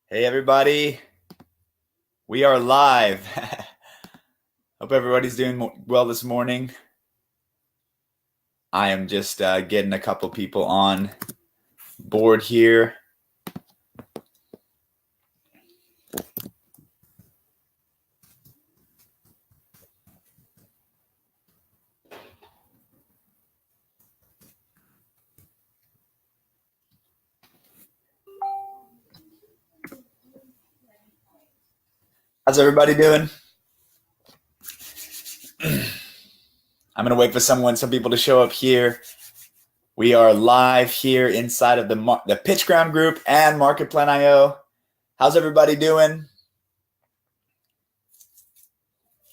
Hey everybody, we are live. Hope everybody's doing well this morning. I am just getting a couple people on board here. How's everybody doing? I'm gonna wait for some people to show up here. We are live here inside of the PitchGround group and Market Plan IO. How's everybody doing? I'm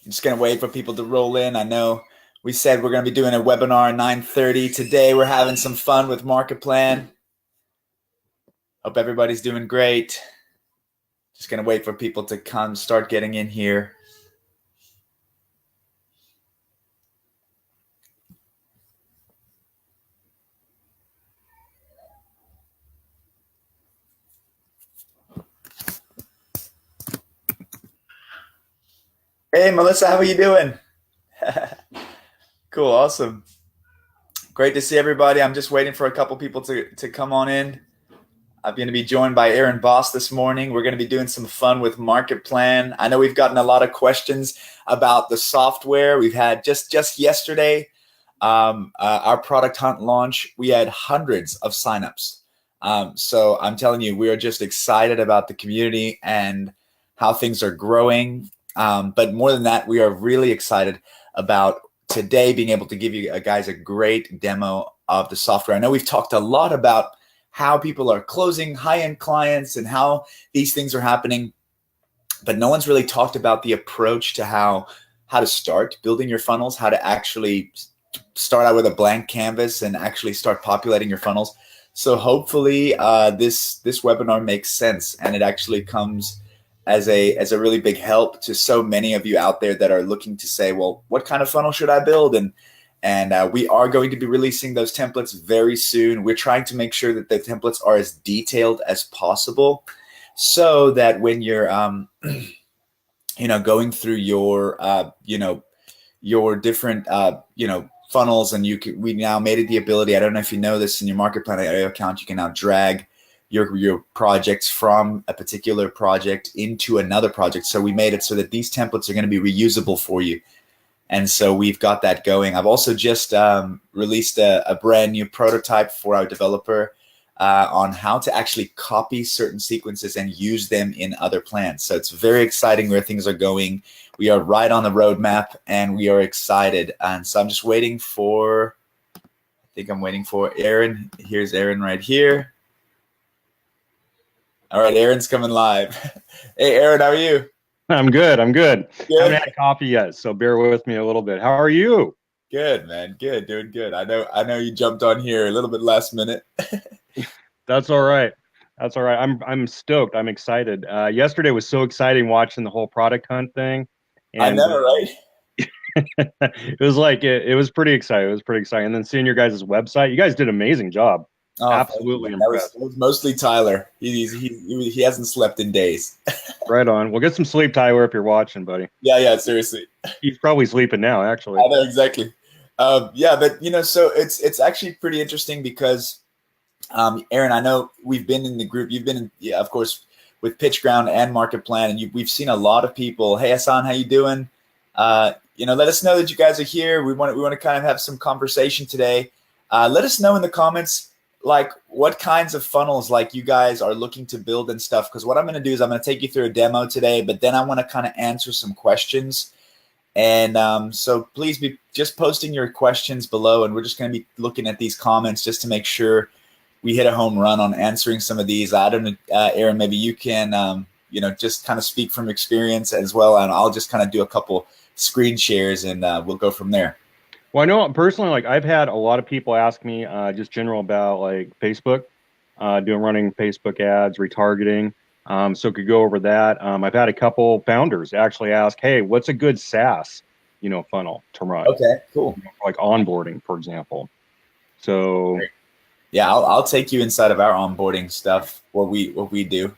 just gonna wait for people to roll in. I know we said we're gonna be doing a webinar at 9:30 today. We're having some fun with Market Plan. Hope everybody's doing great. Just gonna wait for people to start getting in here. Hey, Melissa, how are you doing? Cool, awesome. Great to see everybody. I'm just waiting for a couple people to come on in. I'm going to be joined by Aaron Boss this morning. We're going to be doing some fun with Market Plan. I know we've gotten a lot of questions about the software. We've had just yesterday, our product hunt launch. We had hundreds of signups. So I'm telling you, we are just excited about the community and how things are growing. But more than that, we are really excited about today being able to give you guys a great demo of the software. I know we've talked a lot about how people are closing high-end clients and how these things are happening, but no one's really talked about the approach to how to start building your funnels, how to actually start out with a blank canvas and actually start populating your funnels. So hopefully this webinar makes sense and it actually comes as a really big help to so many of you out there that are looking to say, well, what kind of funnel should I build? And we are going to be releasing those templates very soon. We're trying to make sure that the templates are as detailed as possible so that when you're going through your your different funnels, and we now made it the ability, I don't know if you know this, in your Market Plan account, you can now drag your projects from a particular project into another project. So we made it so that these templates are going to be reusable for you. And so we've got that going. I've also just released a brand new prototype for our developer on how to actually copy certain sequences and use them in other plans. So it's very exciting where things are going. We are right on the roadmap and we are excited. And so I'm just waiting for, Aaron. Here's Aaron right here. All right, Aaron's coming live. Hey, Aaron, how are you? I'm good. Good. Haven't had coffee yet, so bear with me a little bit. How are you? Good, man. Good, doing good. I know you jumped on here a little bit last minute. That's all right. That's all right. I'm stoked. I'm excited. Yesterday was so exciting watching the whole product hunt thing. And, I know, right? It was like it was pretty exciting. It was pretty exciting. And then seeing your guys' website, you guys did an amazing job. Oh, absolutely impressed. That was mostly Tyler. He hasn't slept in days. Right on. Well, get some sleep, Tyler, if you're watching, buddy. Yeah, seriously. He's probably sleeping now, actually. I know, exactly. Yeah, but so it's actually pretty interesting because, Aaron, I know we've been in the group. You've been in, of course, with PitchGround and Market Plan, and we've seen a lot of people. Hey, Hassan, how you doing? Let us know that you guys are here. We want to kind of have some conversation today. Let us know in the comments, like, what kinds of funnels like you guys are looking to build and stuff. Because what I'm going to do is I'm going to take you through a demo today, but then I want to kind of answer some questions. And so please be just posting your questions below, and we're just going to be looking at these comments just to make sure we hit a home run on answering some of these. I don't know, Aaron, maybe you can, just kind of speak from experience as well, and I'll just kind of do a couple screen shares, and we'll go from there. Well, I know personally, like, I've had a lot of people ask me just general about like Facebook, running Facebook ads, retargeting. So could go over that. I've had a couple founders actually ask, hey, what's a good SaaS, funnel to run? Okay, cool. Like onboarding, for example. So yeah, I'll take you inside of our onboarding stuff, what we do.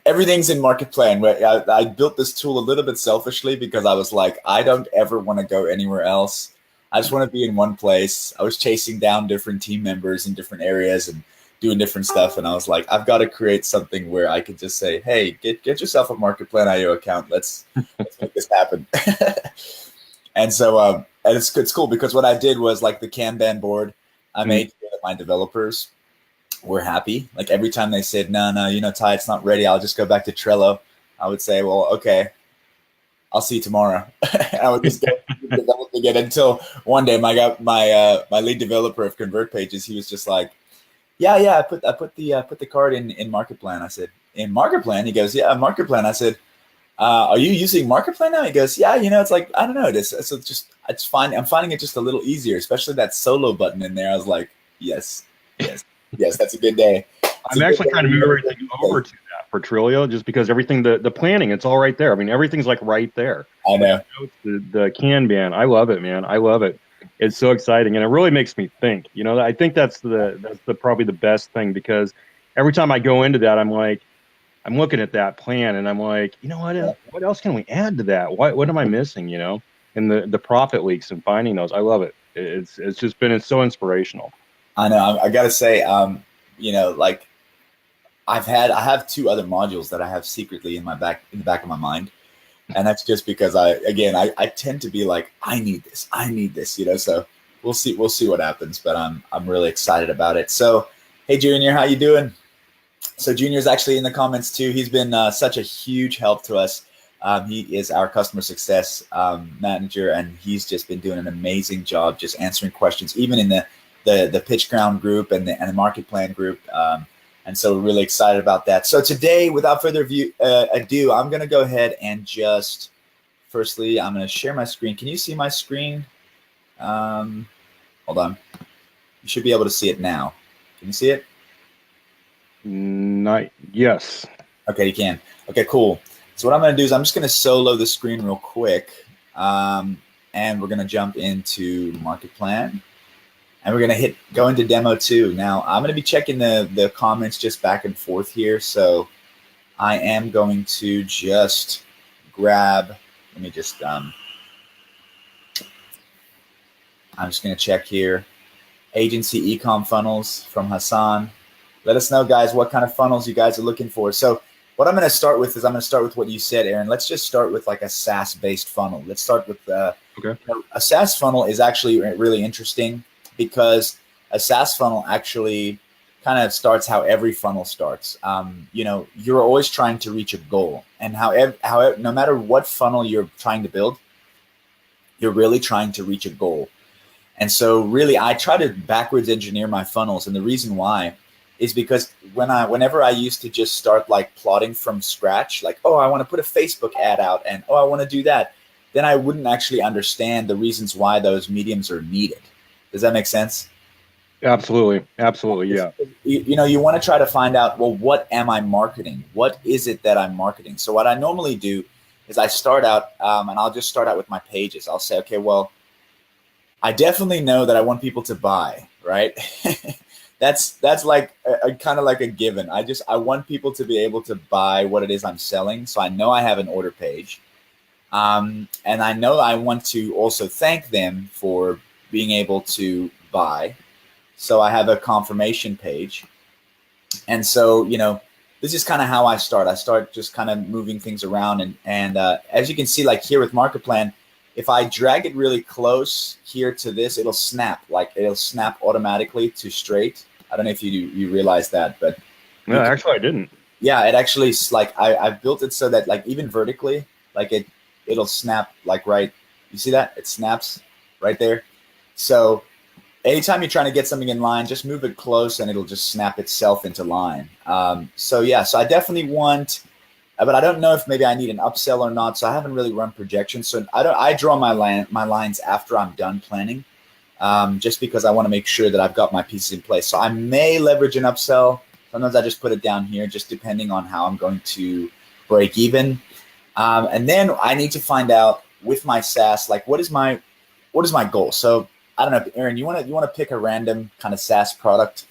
Everything's in market plan. I built this tool a little bit selfishly because I was like, I don't ever want to go anywhere else. I just want to be in one place. I was chasing down different team members in different areas and doing different stuff. And I was like, I've got to create something where I could just say, hey, get yourself a market plan IO account. Let's make this happen. And so and it's cool because what I did was like the Kanban board, I made sure that my developers were happy. Like every time they said, no, Ty, it's not ready, I'll just go back to Trello. I would say, well, okay, I'll see you tomorrow. I would just go developing it until one day my lead developer of Convert Pages, he was just like, yeah, I put the card in Market Plan. I said, in Market Plan? He goes, yeah, Market Plan. I said, are you using Market Plan now? He goes, yeah, it's like, I don't know. It's fine. I'm finding it just a little easier, especially that solo button in there. I was like, yes, that's a good day. I'm actually trying to move everything over to that for Twilio, just because everything, the planning, it's all right there. I mean, everything's like right there. I know. The Kanban, I love it, man. I love it. It's so exciting, and it really makes me think. I think that's probably the best thing, because every time I go into that, I'm looking at that plan, and I'm like, what else can we add to that? What am I missing? And the profit leaks and finding those, I love it. It's just been so inspirational. I know. I gotta say, like I have two other modules that I have secretly in the back of my mind, and that's just because I tend to be like, I need this, So we'll see what happens, but I'm really excited about it. So, hey Junior, how you doing? So Junior's actually in the comments too. He's been such a huge help to us. He is our customer success manager, and he's just been doing an amazing job just answering questions, even in the PitchGround group and the Market Plan group. And so we're really excited about that. So today, without further ado, I'm going to go ahead and firstly, I'm going to share my screen. Can you see my screen? Hold on. You should be able to see it now. Can you see it? Yes. Okay, you can. Okay, cool. So what I'm going to do is I'm just going to solo the screen real quick. And we're going to jump into Market Plan. And we're going to go into demo 2. Now, I'm going to be checking the comments just back and forth here. So I am going to just grab, let me just, I'm just going to check here. Agency Ecom funnels from Hassan. Let us know, guys, what kind of funnels you guys are looking for. So what I'm going to start with is I'm going to start with what you said, Aaron. Let's just start with like a SaaS-based funnel. Let's start with okay. A SaaS funnel is actually really interesting, because a SaaS funnel actually kind of starts how every funnel starts. You're always trying to reach a goal, and however, no matter what funnel you're trying to build, you're really trying to reach a goal. And so really, I try to backwards engineer my funnels, and the reason why is because whenever I used to just start like plotting from scratch, like, oh, I want to put a Facebook ad out, and oh, I want to do that, then I wouldn't actually understand the reasons why those mediums are needed. Does that make sense? Absolutely. Yeah. You want to try to find out, well, what am I marketing? What is it that I'm marketing? So what I normally do is I start out, and I'll just start out with my pages. I'll say, okay, well, I definitely know that I want people to buy, right? That's like a kind of like a given. I want people to be able to buy what it is I'm selling. So I know I have an order page. And I know I want to also thank them for being able to buy. So I have a confirmation page. And so, this is kind of how I start. I start just kind of moving things around. And as you can see, like here with Market Plan, if I drag it really close here to this, it'll snap automatically to straight. I don't know if you realize that, but no, actually I didn't. Yeah, it actually is like I've built it so that like even vertically, like it'll snap like right. You see that? It snaps right there. So anytime you're trying to get something in line, just move it close and it'll just snap itself into line. So I definitely want, but I don't know if maybe I need an upsell or not. So I haven't really run projections. So I draw my lines after I'm done planning, just because I want to make sure that I've got my pieces in place. So I may leverage an upsell. Sometimes I just put it down here, just depending on how I'm going to break even. And then I need to find out with my SaaS, like what is my goal? So I don't know, Aaron, you want to pick a random kind of SaaS product?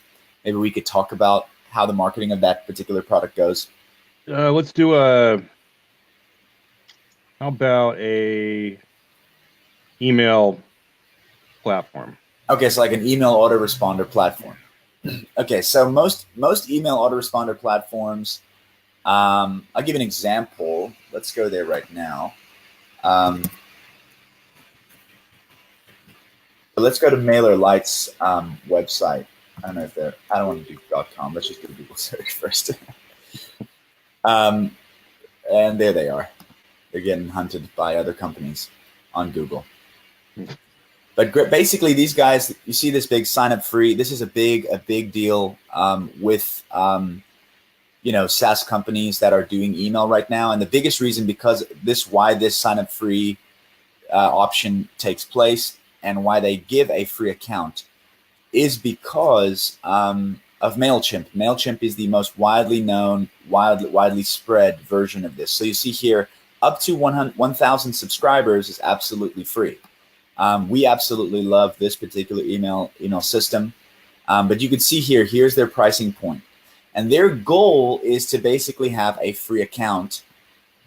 Maybe we could talk about how the marketing of that particular product goes. Let's do how about a email platform? Okay, so like an email autoresponder platform. Okay, so most email autoresponder platforms. I'll give an example. Let's go there right now. Let's go to MailerLite's website. I don't know if they're. I don't want to do .com. Let's just do a Google search first. And there they are. They're getting hunted by other companies on Google. But basically, these guys, you see this big sign up free. This is a big deal with SaaS companies that are doing email right now. And the biggest reason why this sign up free option takes place and why they give a free account is because of MailChimp. MailChimp is the most widely known, widely spread version of this. So you see here, up to 1,000 subscribers is absolutely free. We absolutely love this particular email system. But you can see here, here's their pricing point. And their goal is to basically have a free account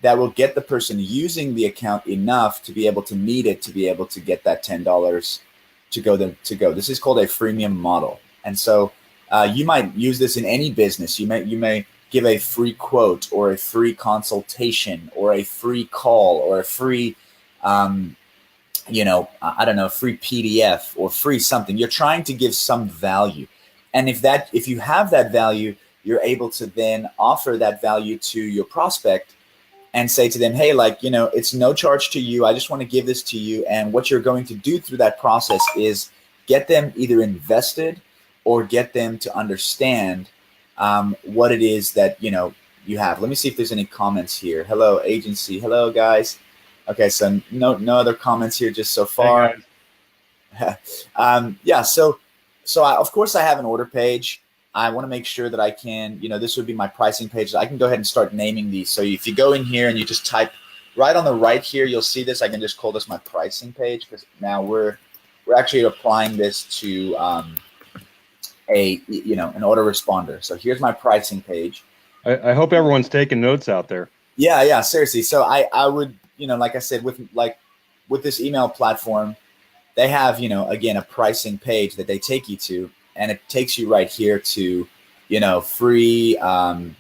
that will get the person using the account enough to be able to meet it, to be able to get that $10 to go. This is called a freemium model. And so you might use this in any business. You may give a free quote or a free consultation or a free call or a free, free PDF or free something. You're trying to give some value. And if you have that value, you're able to then offer that value to your prospect and say to them, hey, it's no charge to you. I just want to give this to you. And what you're going to do through that process is get them either invested or get them to understand what it is that, you have. Let me see if there's any comments here. Hello, agency. Hello, guys. Okay, so no other comments here just so far. Hey, so of course I have an order page. I want to make sure that I can, this would be my pricing page. I can go ahead and start naming these. So if you go in here and you just type right on the right here, you'll see this. I can just call this my pricing page because now we're actually applying this to an autoresponder. So here's my pricing page. I hope everyone's taking notes out there. Yeah, seriously. So I would, like I said, with this email platform, they have, again, a pricing page that they take you to. And it takes you right here to, free, $10,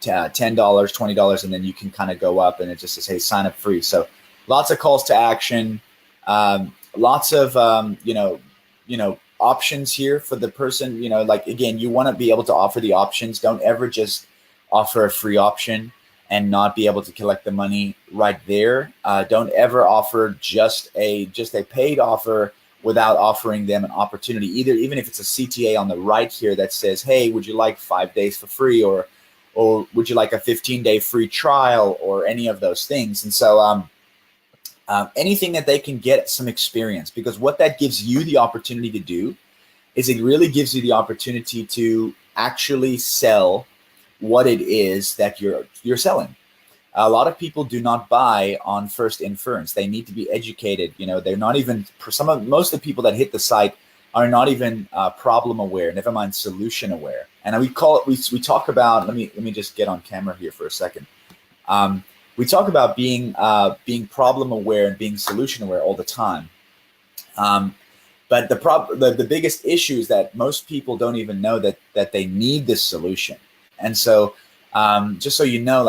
$20, and then you can kind of go up and it just says, hey, sign up free. So lots of calls to action, lots of, options here for the person, again, you want to be able to offer the options. Don't ever just offer a free option and not be able to collect the money right there. Don't ever offer just a paid offer without offering them an opportunity, even if it's a CTA on the right here that says, hey, would you like 5 days for free, or would you like a 15-day free trial, or any of those things. And so anything that they can get some experience, because what that gives you the opportunity to do is it really gives you the opportunity to actually sell what it is that you're selling. A lot of people do not buy on first inference. They need to be educated. They're not even, most of the people that hit the site are not even problem aware, never mind solution aware. And we talk about, let me just get on camera here for a second. We talk about being problem aware and being solution aware all the time. But the biggest issue is that most people don't even know that they need this solution. And so just so you know,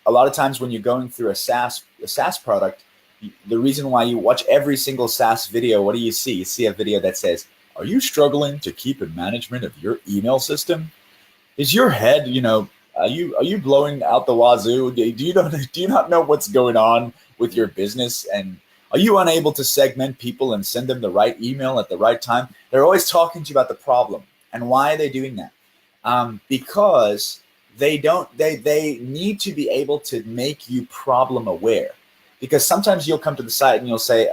a lot of times when you're going through a SaaS product, the reason why you watch every single SaaS video, what do you see? You see a video that says, are you struggling to keep a management of your email system? Is your head, are you blowing out the wazoo? Do you not know what's going on with your business? And are you unable to segment people and send them the right email at the right time? They're always talking to you about the problem. And why are they doing that? Because they need to be able to make you problem aware, because sometimes you'll come to the site and you'll say,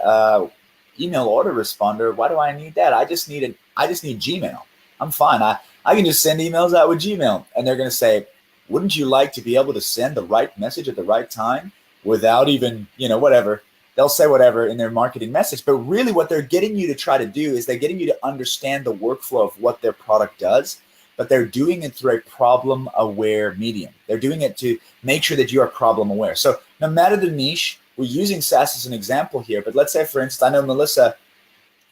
email autoresponder, why do I need that? I just need Gmail. I'm fine. I can just send emails out with Gmail. And they're going to say, wouldn't you like to be able to send the right message at the right time without even, whatever. They'll say whatever in their marketing message. But really what they're getting you to try to do is they're getting you to understand the workflow of what their product does, but they're doing it through a problem aware medium. They're doing it to make sure that you are problem aware. So no matter the niche, we're using SaaS as an example here, but let's say, for instance, I know, Melissa,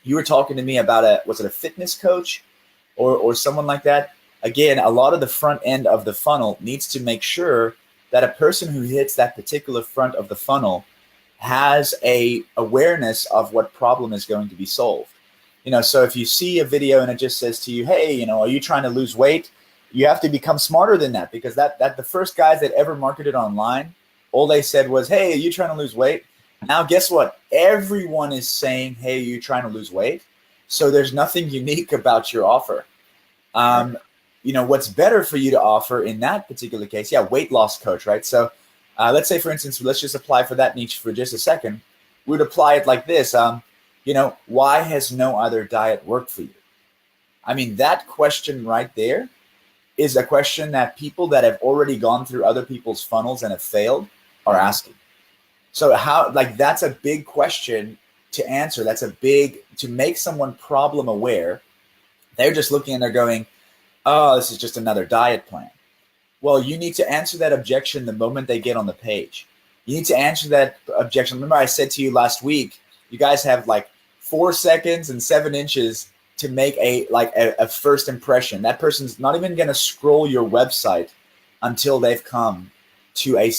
you were talking to me about was it a fitness coach or someone like that? Again, a lot of the front end of the funnel needs to make sure that a person who hits that particular front of the funnel has a awareness of what problem is going to be solved. So if you see a video and it just says to you, hey, are you trying to lose weight? You have to become smarter than that, because that the first guys that ever marketed online, all they said was, hey, are you trying to lose weight? Now, guess what? Everyone is saying, hey, are you trying to lose weight? So there's nothing unique about your offer. What's better for you to offer in that particular case? Yeah, weight loss coach, right? So let's say, for instance, let's just apply for that niche for just a second. We'd apply it like this. Why has no other diet worked for you? I mean, that question right there is a question that people that have already gone through other people's funnels and have failed are asking. So that's a big question to answer. That's to make someone problem aware. They're just looking and they're going, oh, this is just another diet plan. Well, you need to answer that objection the moment they get on the page. You need to answer that objection. Remember, I said to you last week, you guys have like 4 seconds and 7 inches to make a first impression. That person's not even going to scroll your website until they've come to a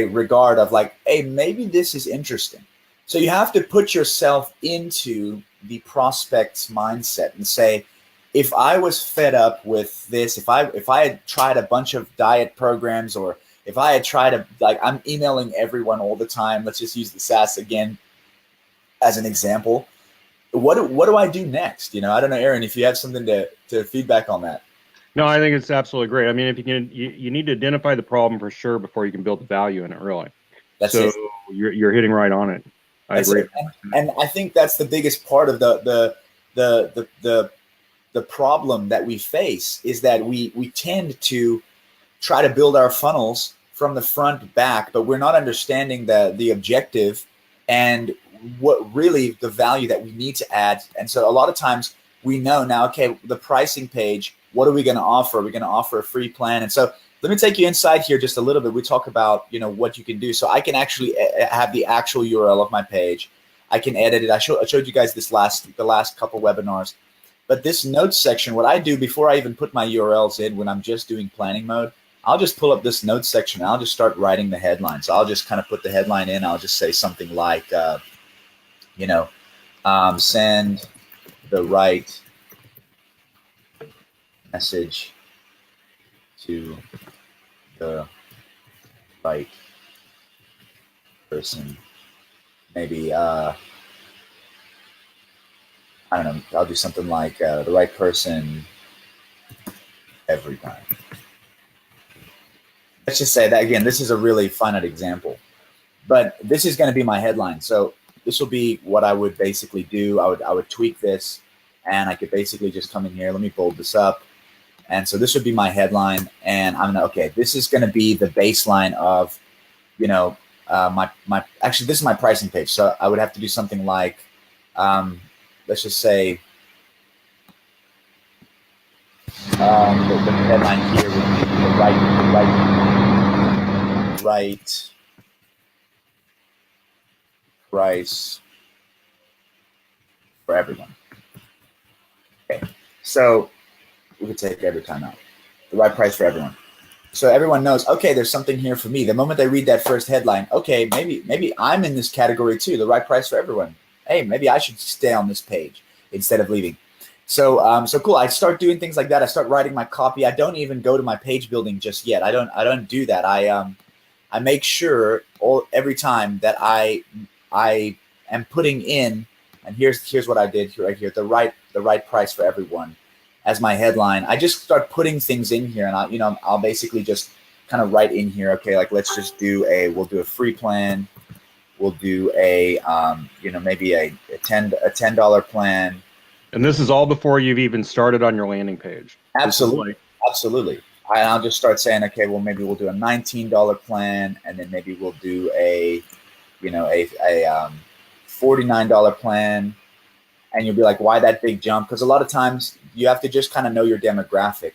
regard of like, hey, maybe this is interesting. So you have to put yourself into the prospect's mindset and say, if I was fed up with this, if I had tried a bunch of diet programs, or if I had tried I'm emailing everyone all the time. Let's just use the SaaS again as an example. What do I do next? I don't know, Aaron, if you have something to feedback on that. No, I think it's absolutely great. I mean, if you need to identify the problem for sure before you can build the value in it, really. That's it. You're hitting right on it. I agree. And I think that's the biggest part of the problem that we face, is that we tend to try to build our funnels from the front back, but we're not understanding the objective and what really the value that we need to add. And so a lot of times we know now, okay, the pricing page, what are we going to offer? We're going to offer a free plan. And so let me take you inside here just a little bit. We talk about, what you can do. So I can actually have the actual URL of my page. I can edit it. I showed you guys the last couple webinars. But this notes section, what I do before I even put my URLs in, when I'm just doing planning mode, I'll just pull up this notes section and I'll just start writing the headline. So I'll just kind of put the headline in. I'll just say something like, send the right message to the right person. Maybe, I don't know, I'll do something like the right person every time. Let's just say that, again, this is a really finite example, but this is going to be my headline. So this will be what I would basically do. I would tweak this, and I could basically just come in here. Let me bold this up. And so this would be my headline, and I'm gonna, okay, this is going to be the baseline of, actually, this is my pricing page. So I would have to do something like, let's just say, the headline here would be the right price for everyone. Okay, so we could take every time out. The right price for everyone. So everyone knows, okay, there's something here for me. The moment they read that first headline, okay, maybe I'm in this category too, the right price for everyone. Hey, maybe I should stay on this page instead of leaving. So cool. I start doing things like that. I start writing my copy. I don't even go to my page building just yet. I don't do that. I make sure every time that I am putting in, and here's what I did right here, the right price for everyone as my headline. I just start putting things in here, and I'll basically just kind of write in here, okay, like let's just we'll do a free plan. We'll do maybe a $10 plan. And this is all before you've even started on your landing page. Absolutely. I'll just start saying, okay, well, maybe we'll do a $19 plan, and then maybe we'll do a $49 plan. And you'll be like, why that big jump? Because a lot of times you have to just kind of know your demographic.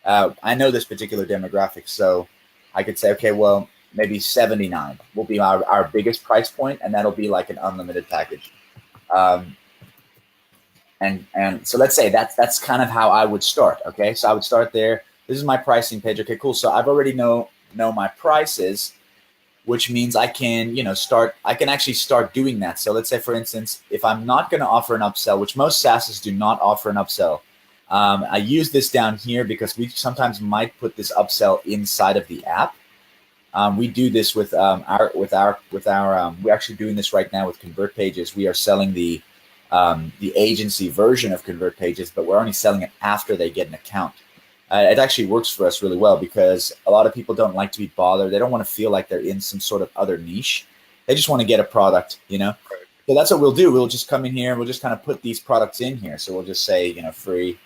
I know this particular demographic, so I could say, okay, well, maybe 79 will be our biggest price point, and that'll be like an unlimited package. And so let's say that's kind of how I would start. Okay, so I would start there. This is my pricing page. Okay, cool. So I've already know my prices, which means I can, I can actually start doing that. So let's say, for instance, if I'm not going to offer an upsell, which most SaaSes do not offer an upsell, I use this down here because we sometimes might put this upsell inside of the app. We do this with we're actually doing this right now with Convert Pages. We are selling the agency version of Convert Pages, but we're only selling it after they get an account. It actually works for us really well because a lot of people don't like to be bothered. They don't want to feel like they're in some sort of other niche. They just want to get a product, So that's what we'll do. We'll just come in here and we'll just kind of put these products in here. So we'll just say, free,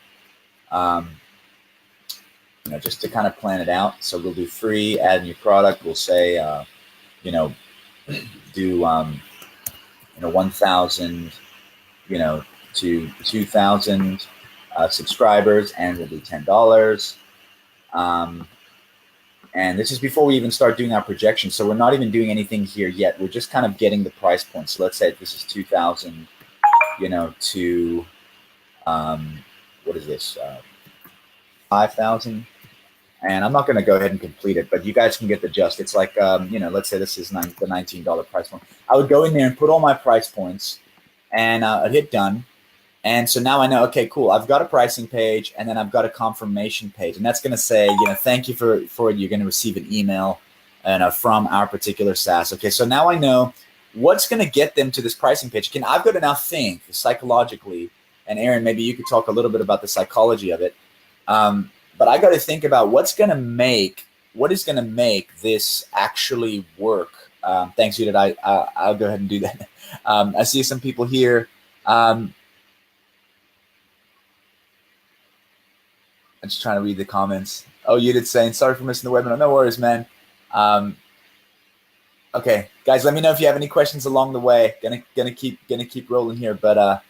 just to kind of plan it out. So we'll do free, add a new product. We'll say, do, 1,000, to 2,000 subscribers, and we'll do $10. And this is before we even start doing our projection. So we're not even doing anything here yet. We're just kind of getting the price point. So let's say this is 2,000, to, what is this? 5,000. And I'm not going to go ahead and complete it, but you guys can get the gist. It's like, let's say this is the $19 price point. I would go in there and put all my price points, and I'd hit done. And so now I know, okay, cool. I've got a pricing page, and then I've got a confirmation page, and that's going to say, thank you for you're going to receive an email from our particular SaaS. Okay, so now I know what's going to get them to this pricing page. I've got to now think psychologically, and Aaron, maybe you could talk a little bit about the psychology of it. But I got to think about what is going to make this actually work. Thanks, Judith. I'll go ahead and do that. I see some people here. I'm just trying to read the comments. Oh, Judith saying, sorry for missing the webinar. No worries, man. Okay, guys, let me know if you have any questions along the way. Gonna keep rolling here, but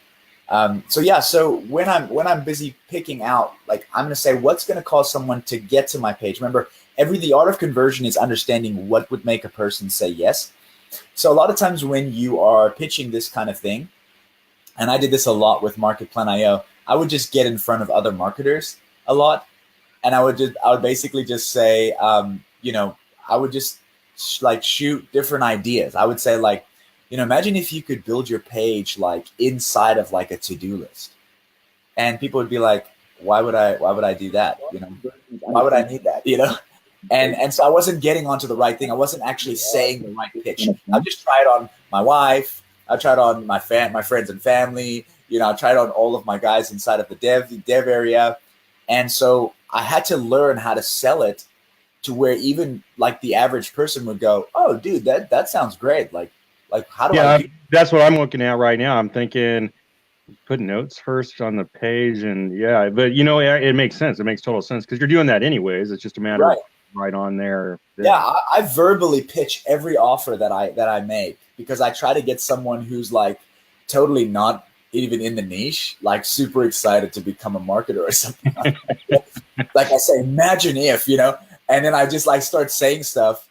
so when I'm busy picking out, like, I'm gonna say what's gonna cause someone to get to my page. Remember, the art of conversion is understanding what would make a person say yes. So a lot of times when you are pitching this kind of thing, and I did this a lot with MarketPlan.io, I would just get in front of other marketers a lot, and I would basically just say, I would just like shoot different ideas. I would say, like, imagine if you could build your page like inside of like a to-do list, and people would be like, why would I do that? Why would I need that? And so I wasn't getting onto the right thing. I wasn't actually saying the right pitch. I just tried on my wife. I tried on my friends and family. I tried on all of my guys inside of the dev area. And so I had to learn how to sell it to where even like the average person would go, oh, dude, that sounds great. Like how do I do? That's what I'm looking at right now. I'm thinking put notes first on the page, and but it makes sense. It makes total sense because you're doing that anyways. It's just a matter of right on there. Yeah, I verbally pitch every offer that I make because I try to get someone who's like totally not even in the niche, like super excited to become a marketer or something. Like I say, imagine if, and then I just like start saying stuff.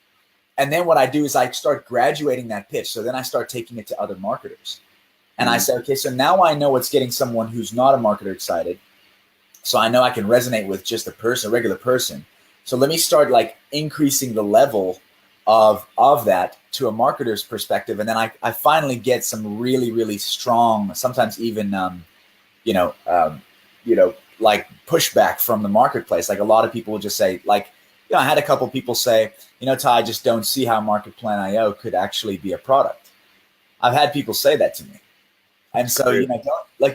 And then what I do is I start graduating that pitch. So then I start taking it to other marketers. And I say, okay, so now I know what's getting someone who's not a marketer excited. So I know I can resonate with just a regular person. So let me start like increasing the level of that to a marketer's perspective. And then I finally get some really, really strong, sometimes even, like pushback from the marketplace. Like a lot of people will just say, like, I had a couple people say, Ty, I just don't see how MarketPlan.io could actually be a product. I've had people say that to me. And so,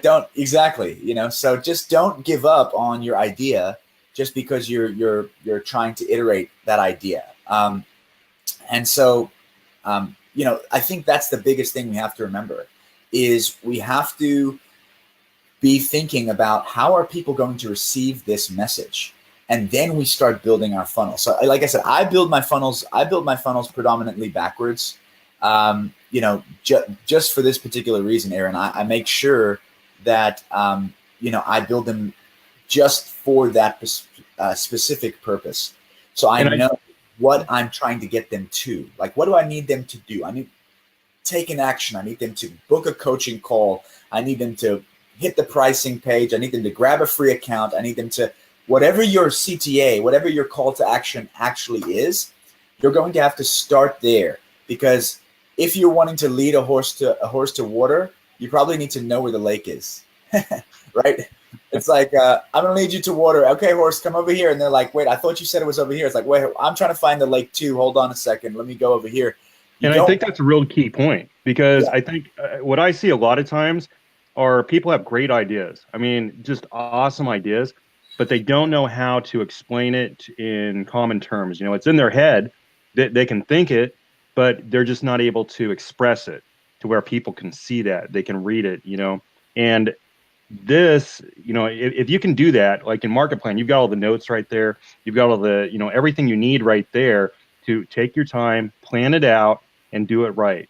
don't exactly, so just don't give up on your idea just because you're trying to iterate that idea. And so, I think that's the biggest thing we have to remember is we have to be thinking about how are people going to receive this message? And then we start building our funnel. So like I said, I build my funnels predominantly backwards. Just for this particular reason, Aaron, I make sure that, I build them just for that specific purpose. So I know what I'm trying to get them to. Like, what do I need them to do? I need take an action. I need them to book a coaching call. I need them to hit the pricing page. I need them to grab a free account. I need them to, whatever your CTA, whatever your call to action actually is, you're going to have to start there. Because if you're wanting to lead a horse to water, you probably need to know where the lake is, right? It's like, I'm going to lead you to water. Okay, horse, come over here. And they're like, wait, I thought you said it was over here. It's like, wait, I'm trying to find the lake too. Hold on a second. Let me go over here. I think that's a real key point, because I think what I see a lot of times are people have great ideas. I mean, just awesome ideas, but they don't know how to explain it in common terms. You know, it's in their head, they can think it, but they're just not able to express it to where people can see that, they can read it, you know. And this, you know, if you can do that, like in Market Plan, you've got all the notes right there. You've got all the, you know, everything you need right there to take your time, plan it out, and do it right.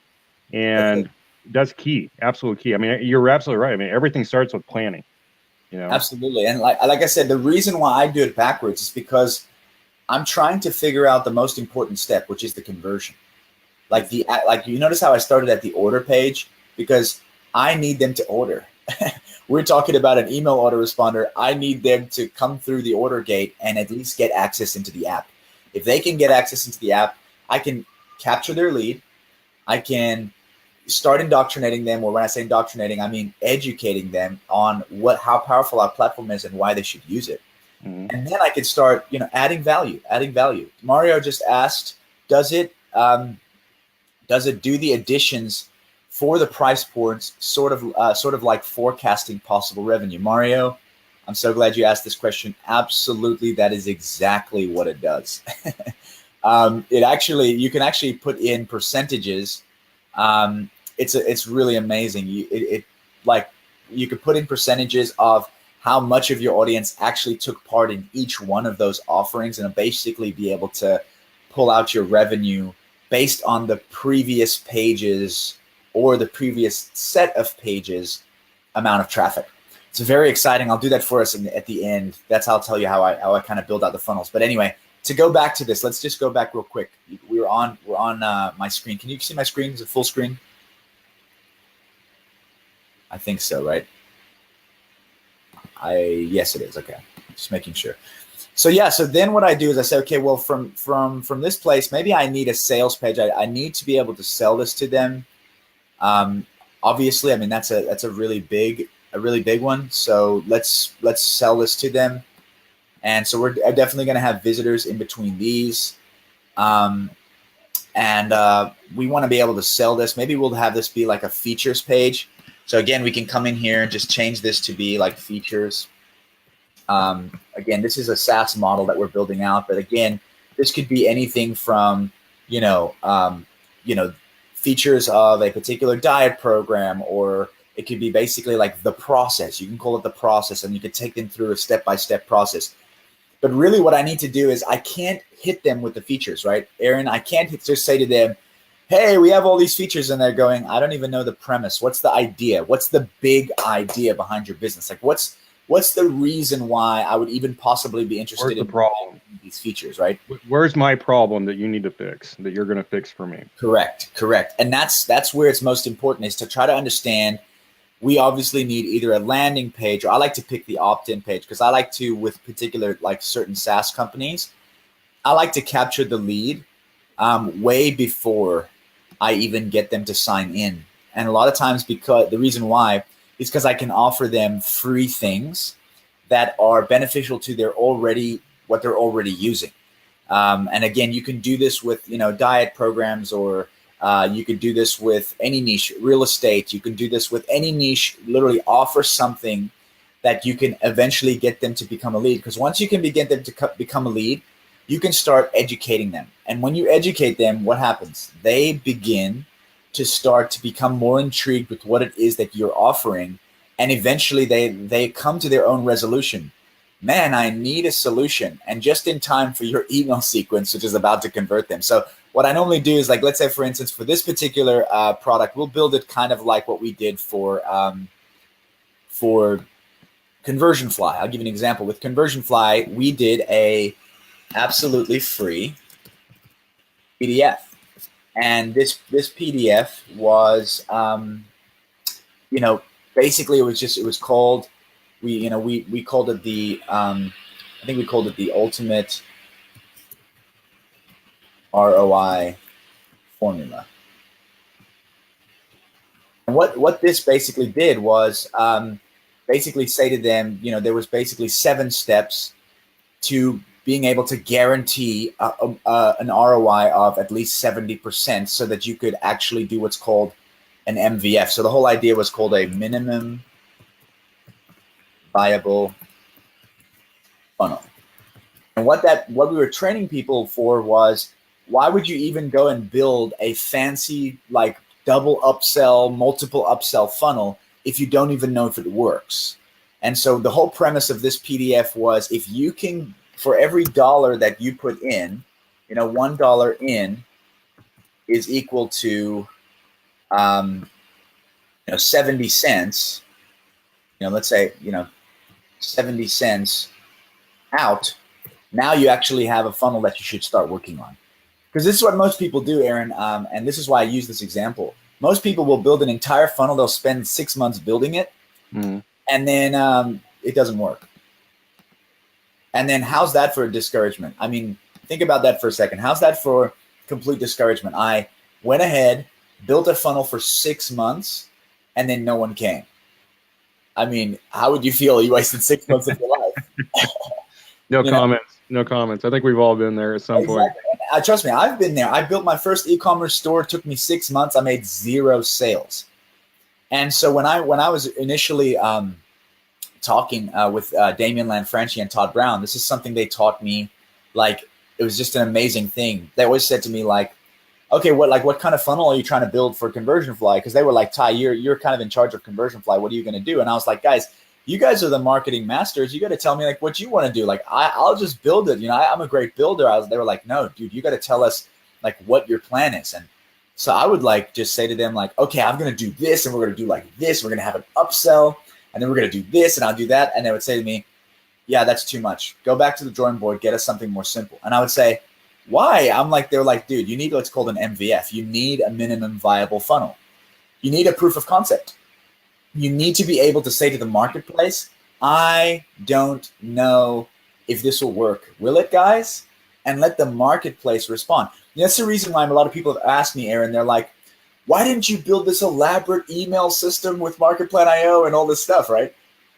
And that's key, absolute key. I mean, you're absolutely right. I mean, everything starts with planning, you know? Absolutely. And like I said, the reason why I do it backwards is because I'm trying to figure out the most important step, which is the conversion. Like you notice how I started at the order page, because I need them to order. We're talking about an email autoresponder. I need them to come through the order gate and at least get access into the app. If they can get access into the app, I can capture their lead. I can start indoctrinating them, or when I say indoctrinating, I mean educating them on how powerful our platform is and why they should use it. Mm-hmm. And then I could start, you know, adding value. Mario just asked, does it do the additions for the price points, sort of like forecasting possible revenue? Mario, I'm so glad you asked this question. Absolutely, that is exactly what it does. You can actually put in percentages. It's really amazing. You could put in percentages of how much of your audience actually took part in each one of those offerings, and basically be able to pull out your revenue based on the previous pages or the previous set of pages amount of traffic. It's very exciting. I'll do that for us at the end. That's how I'll tell you how I kind of build out the funnels. But anyway, to go back to this, let's just go back real quick. We're on my screen. Can you see my screen? Is it full screen? I think so, right? Yes, it is. Okay, just making sure. So yeah, so then what I do is I say, okay, well, from this place, maybe I need a sales page. I need to be able to sell this to them. Obviously, I mean that's a really big one. So let's sell this to them. And so we're definitely going to have visitors in between these. And we want to be able to sell this. Maybe we'll have this be like a features page. So again, we can come in here and just change this to be like features. Again, this is a SaaS model that we're building out. But again, this could be anything from, features of a particular diet program, or it could be basically like the process. You can call it the process, and you could take them through a step-by-step process. But really what I need to do is I can't hit them with the features, right? Aaron, I can't just say to them, hey, we have all these features, and they're going, I don't even know the premise. What's the idea? What's the big idea behind your business? Like what's the reason why I would even possibly be interested in these features, right? Where's my problem that you need to fix, that you're going to fix for me? Correct. And that's where it's most important, is to try to understand. We obviously need either a landing page, or I like to pick the opt-in page, because I like to, with particular like certain SaaS companies, I like to capture the lead way before I even get them to sign in. And a lot of times, because the reason why is because I can offer them free things that are beneficial to what they're already using. And again, you can do this with, diet programs, or you could do this with any niche, real estate. You can do this with any niche. Literally offer something that you can eventually get them to become a lead. Because once you can begin them to become a lead, you can start educating them. And when you educate them, what happens? They begin to start to become more intrigued with what it is that you're offering. And eventually they come to their own resolution. Man, I need a solution. And just in time for your email sequence, which is about to convert them. So what I normally do is, like, let's say, for instance, for this particular product, we'll build it kind of like what we did for Conversion Fly. I'll give you an example. With Conversion Fly, we did a absolutely free PDF. And this PDF was, basically it was called, we called it the, I think we called it the ultimate ROI formula. And what this basically did was basically say to them, there was basically 7 steps to being able to guarantee an ROI of at least 70% so that you could actually do what's called an MVF. So the whole idea was called a minimum viable funnel. And what we were training people for was, why would you even go and build a fancy like double upsell, multiple upsell funnel if you don't even know if it works? And so the whole premise of this PDF was, if you can, for every dollar that you put in, $1 in is equal to 70 cents, let's say, 70 cents out. Now you actually have a funnel that you should start working on. Because this is what most people do, Aaron, and this is why I use this example. Most people will build an entire funnel. They'll spend 6 months building it, and then it doesn't work. And then how's that for a discouragement? I mean, think about that for a second. How's that for complete discouragement? I went ahead, built a funnel for 6 months, and then no one came. I mean, how would you feel? You wasted 6 months of your life. No comments. I think we've all been there at some point. Trust me, I've been there. I built my first e-commerce store. It took me 6 months. I made 0 sales. And so when I was initially talking with Damian Lanfranchi and Todd Brown, this is something they taught me. Like, it was just an amazing thing. They always said to me, like, okay, what kind of funnel are you trying to build for Conversion Fly? Because they were like, Ty, you're kind of in charge of Conversion Fly. What are you going to do? And I was like, guys, you guys are the marketing masters. You got to tell me like what you want to do. Like, I'll just build it. I'm a great builder. They were like, no, dude, you got to tell us like what your plan is. And so I would like just say to them like, okay, I'm going to do this, and we're going to do like this. We're going to have an upsell, and then we're going to do this, and I'll do that. And they would say to me, yeah, that's too much. Go back to the drawing board, get us something more simple. And I would say, why? They're like, dude, you need what's called an MVF. You need a minimum viable funnel. You need a proof of concept. You need to be able to say to the marketplace, I don't know if this will work. Will it, guys? And let the marketplace respond. That's the reason why a lot of people have asked me, Aaron, they're like, why didn't you build this elaborate email system with MarketPlan.io and all this stuff, right?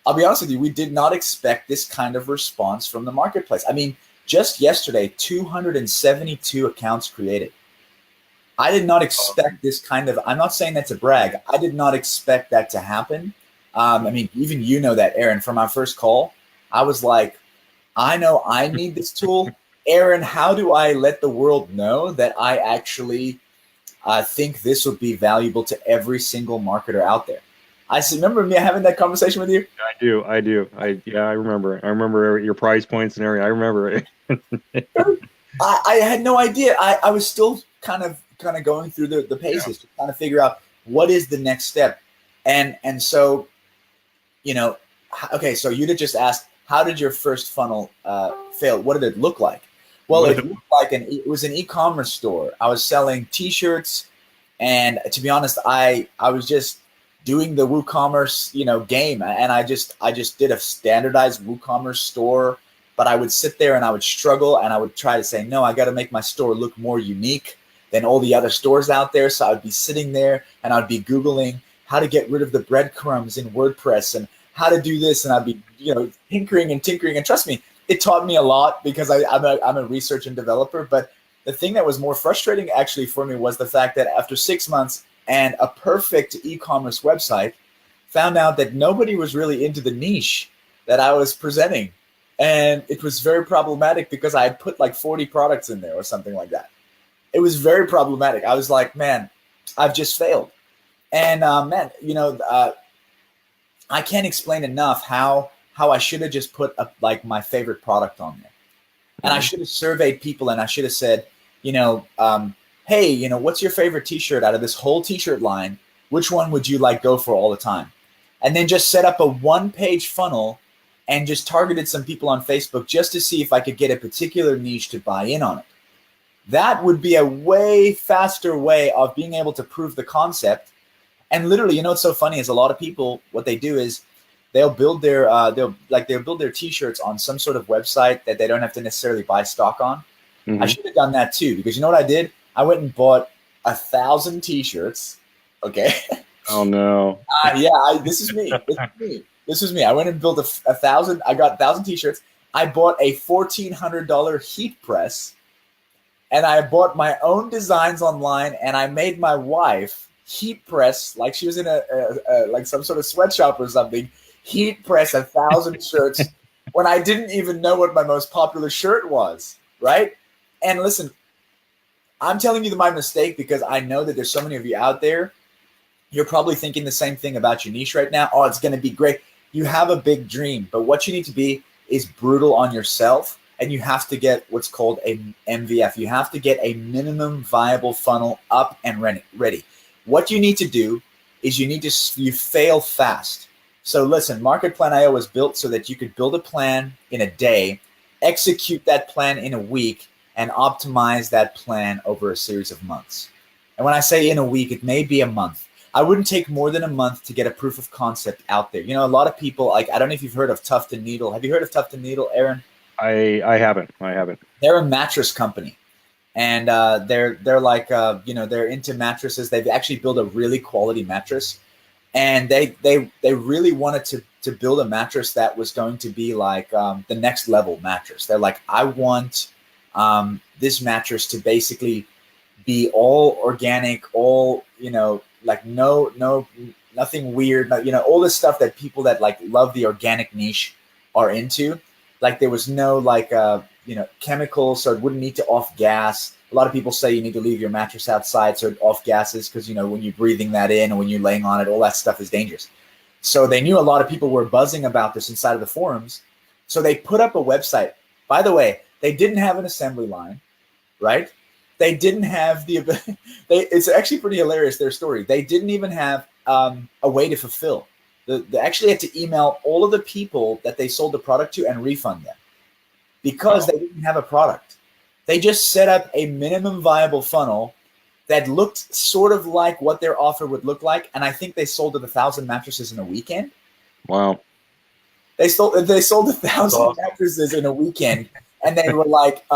I'll be honest with you, we did not expect this kind of response from the marketplace. I mean, just yesterday, 272 accounts created. I did not expect this kind of, I'm not saying that to brag. I did not expect that to happen. I mean, even you know that, Aaron, from our first call, I was like, I know I need this tool. Aaron, how do I let the world know that I actually think this would be valuable to every single marketer out there? I remember me having that conversation with you. I do. I remember. I remember your price points and everything. I remember it. I had no idea. I was still kind of going through the paces to kind of figure out what is the next step. And so, okay, so you just asked, how did your first funnel fail? What did it look like? Well, it looked like it was an e-commerce store. I was selling T-shirts, and to be honest, I was just doing the WooCommerce, game, and I just did a standardized WooCommerce store. But I would sit there and I would struggle, and I would try to say, no, I got to make my store look more unique than all the other stores out there. So I'd be sitting there and I'd be Googling how to get rid of the breadcrumbs in WordPress and how to do this, and I'd be tinkering. And trust me, it taught me a lot because I'm a research and developer. But the thing that was more frustrating actually for me was the fact that after 6 months and a perfect e-commerce website, found out that nobody was really into the niche that I was presenting. And it was very problematic because I had put like 40 products in there or something like that. It was very problematic. I was like, man, I've just failed. And I can't explain enough how I should have just put like my favorite product on there. And I should have surveyed people, and I should have said, hey, what's your favorite T-shirt out of this whole T-shirt line? Which one would you like go for all the time? And then just set up a 1-page funnel and just targeted some people on Facebook just to see if I could get a particular niche to buy in on it. That would be a way faster way of being able to prove the concept. And literally, you know what's so funny is a lot of people, what they do is they'll build their t-shirts on some sort of website that they don't have to necessarily buy stock on. I should have done that too, because you know what I did? I went and bought 1,000 t-shirts. Okay. Oh no. This is me. This was me. I went and built 1,000. I got 1,000 t-shirts. I bought a $1,400 heat press, and I bought my own designs online, and I made my wife heat press, like she was in a like some sort of sweatshop or something, heat press 1,000 shirts when I didn't even know what my most popular shirt was, right? And listen, I'm telling you my mistake because I know that there's so many of you out there. You're probably thinking the same thing about your niche right now. Oh, it's going to be great. You have a big dream, but what you need to be is brutal on yourself, and you have to get what's called a MVF. You have to get a minimum viable funnel up and ready. What you need to do is you fail fast. So listen, Market Plan IO was built so that you could build a plan in a day, execute that plan in a week, and optimize that plan over a series of months. And when I say in a week, it may be a month. I wouldn't take more than a month to get a proof of concept out there. You know, a lot of people, like, I don't know if you've heard of Tuft & Needle. Have you heard of Tuft & Needle, Aaron? I haven't. They're a mattress company. And they're like, they're into mattresses. They've actually built a really quality mattress. And they really wanted to build a mattress that was going to be like the next level mattress. They're like, I want this mattress to basically be all organic, all, like nothing weird, all this stuff that people that like love the organic niche are into. Like there was no like, chemicals, so it wouldn't need to off gas. A lot of people say you need to leave your mattress outside so it off gases because, when you're breathing that in and when you're laying on it, all that stuff is dangerous. So they knew a lot of people were buzzing about this inside of the forums. So they put up a website. By the way, they didn't have an assembly line, right? They didn't have it's actually pretty hilarious, their story. They didn't even have a way to fulfill. They actually had to email all of the people that they sold the product to and refund them because they didn't have a product. They just set up a minimum viable funnel that looked sort of like what their offer would look like. And I think they sold 1,000 mattresses in a weekend. Wow. They sold 1,000 mattresses in a weekend, and they were like,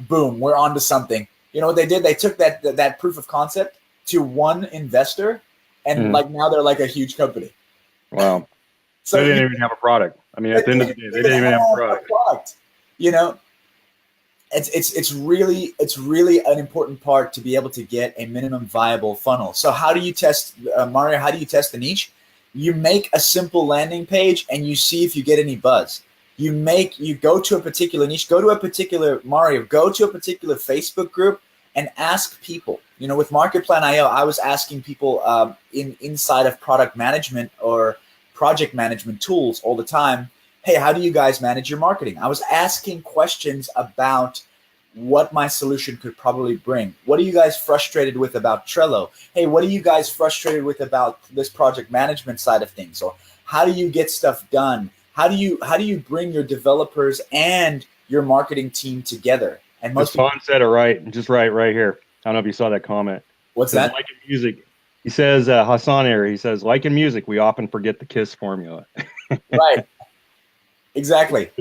boom, we're on to something. You know what they did? They took that proof of concept to one investor, and like now they're like a huge company. Wow. So they didn't even have a product. I mean, at the end of the day, they didn't even have a product. It's really an important part to be able to get a minimum viable funnel. So how do you test, Mario? How do you test the niche? You make a simple landing page and you see if you get any buzz. You go to a particular niche, go to a particular Facebook group and ask people. With Market Plan IO, I was asking people inside of product management or project management tools all the time, hey, how do you guys manage your marketing? I was asking questions about what my solution could probably bring. What are you guys frustrated with about Trello? Hey, what are you guys frustrated with about this project management side of things? Or how do you get stuff done? How do you bring your developers and your marketing team together? And most people said it right, just right here. I don't know if you saw that comment. What's that? Like in music. He says, Hassan here, he says, like in music, we often forget the KISS formula. Right. Exactly.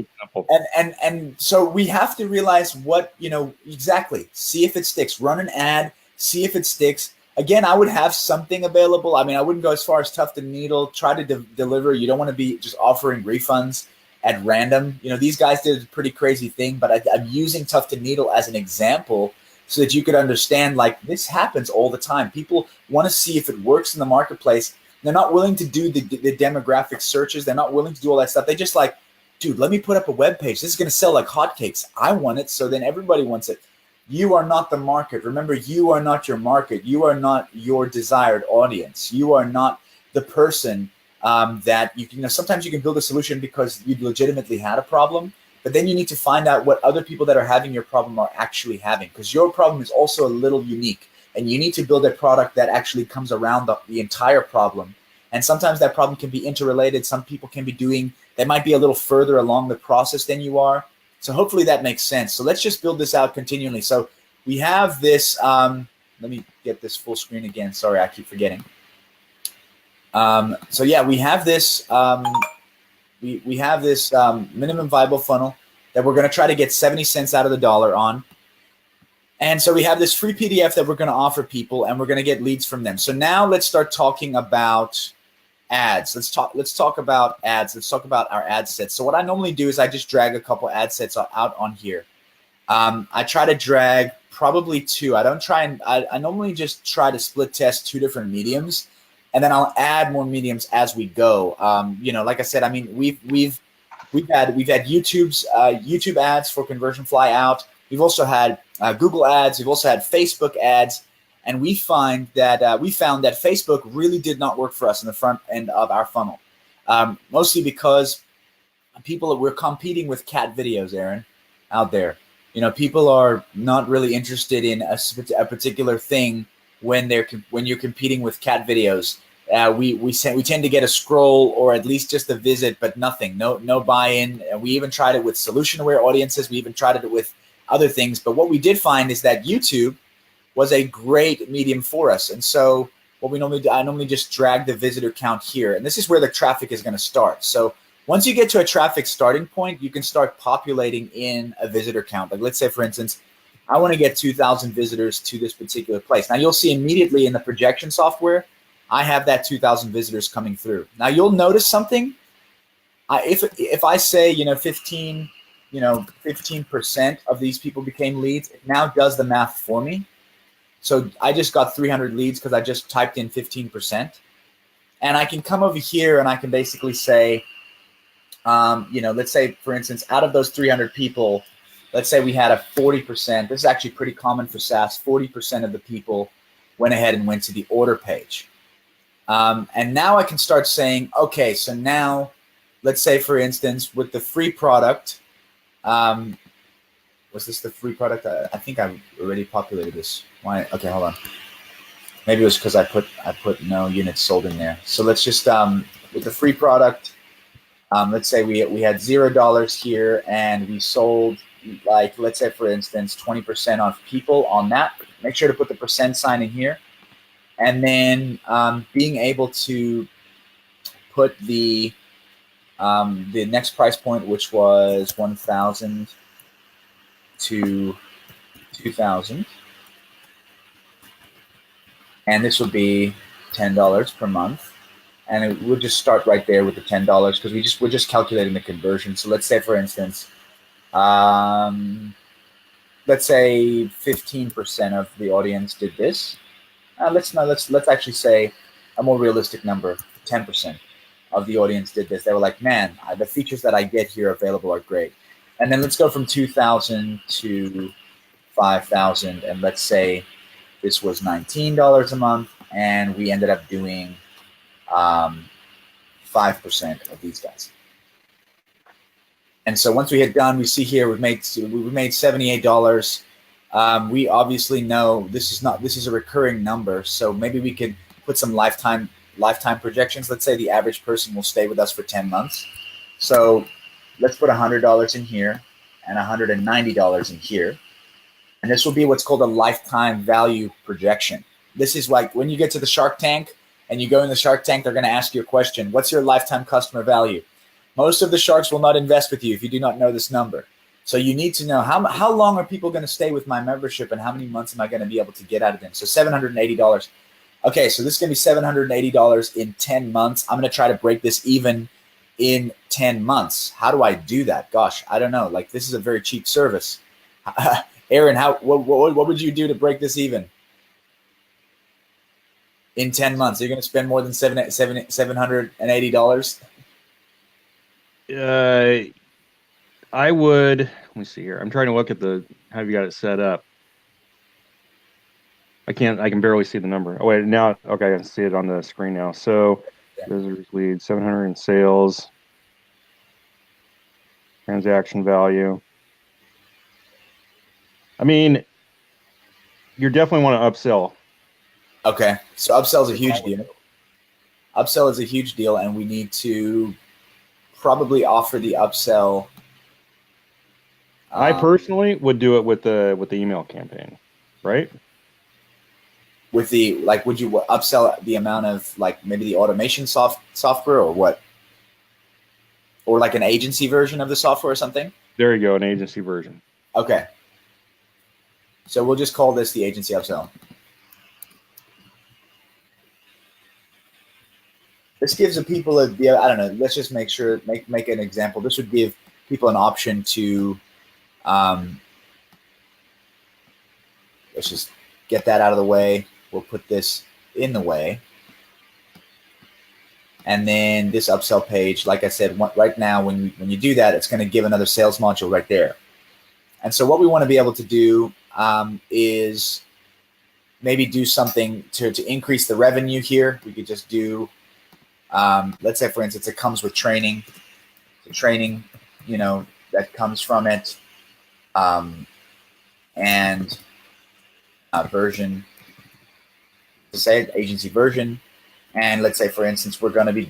And so we have to realize what, exactly. See if it sticks. Run an ad. See if it sticks. Again, I would have something available. I mean, I wouldn't go as far as Tuft & Needle. Try to deliver. You don't want to be just offering refunds at random. These guys did a pretty crazy thing, but I'm using Tuft & Needle as an example so that you could understand, like, this happens all the time. People want to see if it works in the marketplace. They're not willing to do the demographic searches. They're not willing to do all that stuff. They just like, dude, let me put up a web page. This is going to sell like hotcakes. I want it, so then everybody wants it. You are not the market. Remember, you are not your market. You are not your desired audience. You are not the person that sometimes you can build a solution because you legitimately had a problem, but then you need to find out what other people that are having your problem are actually having, because your problem is also a little unique, and you need to build a product that actually comes around the entire problem And sometimes that problem can be interrelated. Some people can be they might be a little further along the process than you are. So hopefully that makes sense. So let's just build this out continually. So we have this, let me get this full screen again. Sorry, I keep forgetting. So yeah, we have this, we have this minimum viable funnel that we're going to try to get 70 cents out of the dollar on. And so we have this free PDF that we're going to offer people, and we're going to get leads from them. So now let's start talking about ads. Let's talk about ads. Let's talk about our ad sets. So what I normally do is I just drag a couple ad sets out on here. I try to drag probably two. I normally just try to split test two different mediums, and then I'll add more mediums as we go. Like I said, I mean, we've had YouTube ads for Conversion Fly out. We've also had Google ads. We've also had Facebook ads, and we found that Facebook really did not work for us in the front end of our funnel, mostly because we're competing with cat videos, Aaron, out there. People are not really interested in a particular thing when you're competing with cat videos. We tend to get a scroll or at least just a visit, but nothing, no buy-in. We even tried it with solution-aware audiences. We even tried it with other things. But what we did find is that YouTube was a great medium for us. And so what we normally do, I normally just drag the visitor count here. And this is where the traffic is going to start. So once you get to a traffic starting point, you can start populating in a visitor count. Like let's say, for instance, I want to get 2,000 visitors to this particular place. Now you'll see immediately in the projection software, I have that 2,000 visitors coming through. Now you'll notice something. If I say, 15% of these people became leads, it now does the math for me. So I just got 300 leads because I just typed in 15%. And I can come over here and I can basically say, let's say, for instance, out of those 300 people, let's say we had a 40%. This is actually pretty common for SaaS. 40% of the people went ahead and went to the order page. And now I can start saying, okay, so now let's say, for instance, with the free product, was this the free product? I think I've already populated this. Why? Okay, hold on. Maybe it was because I put no units sold in there. So let's just with the free product, let's say we had $0 here, and we sold, like, let's say, for instance, 20% off people on that. Make sure to put the percent sign in here, and then being able to put the next price point, which was 1,000 to 2,000, and this would be $10 per month, and we'll just start right there with the $10 because we're just calculating the conversion. So let's say, for instance, let's say 15% of the audience did this. Let's actually say a more realistic number, 10% of the audience did this. They were like, man, the features that I get here available are great. And then let's go from 2,000 to 5,000, and let's say this was $19 a month, and we ended up doing 5% of these guys. And so once we had done, we see here we made $78. We obviously know this is a recurring number, so maybe we could put some lifetime projections. Let's say the average person will stay with us for 10 months. So let's put $100 in here and $190 in here. And this will be what's called a lifetime value projection. This is like when you get to the Shark Tank and you go in the Shark Tank, they're going to ask you a question. What's your lifetime customer value? Most of the sharks will not invest with you if you do not know this number. So you need to know how long are people going to stay with my membership, and how many months am I going to be able to get out of them? So $780. Okay, so this is going to be $780 in 10 months. I'm going to try to break this even in 10 months. How do I do that? Gosh, I don't know. Like, this is a very cheap service. Aaron, what would you do to break this even in 10 months? You're going to spend more than $780? I would, let me see here. I'm trying to look at how you got it set up. I can barely see the number. Oh, wait, now, okay, I can see it on the screen now. So, visitors lead, 700 in sales, transaction value. I mean, you definitely want to upsell. Okay, so upsell is a huge deal. Upsell is a huge deal, and we need to probably offer the upsell. I personally would do it with the email campaign, right? With the, like, would you upsell the amount of, like, maybe the automation software or what? Or like an agency version of the software or something? There you go, an agency version. Okay. So we'll just call this the agency upsell. This gives the people I don't know, let's just make an example. This would give people an option to, let's just get that out of the way. We'll put this in the way. And then this upsell page, like I said, right now, when you do that, it's going to give another sales module right there. And so what we want to be able to do is maybe do something to increase the revenue here. We could just do, let's say, for instance, it comes with training. The training, that comes from it, and version, to say agency version. And let's say, for instance, we're going to be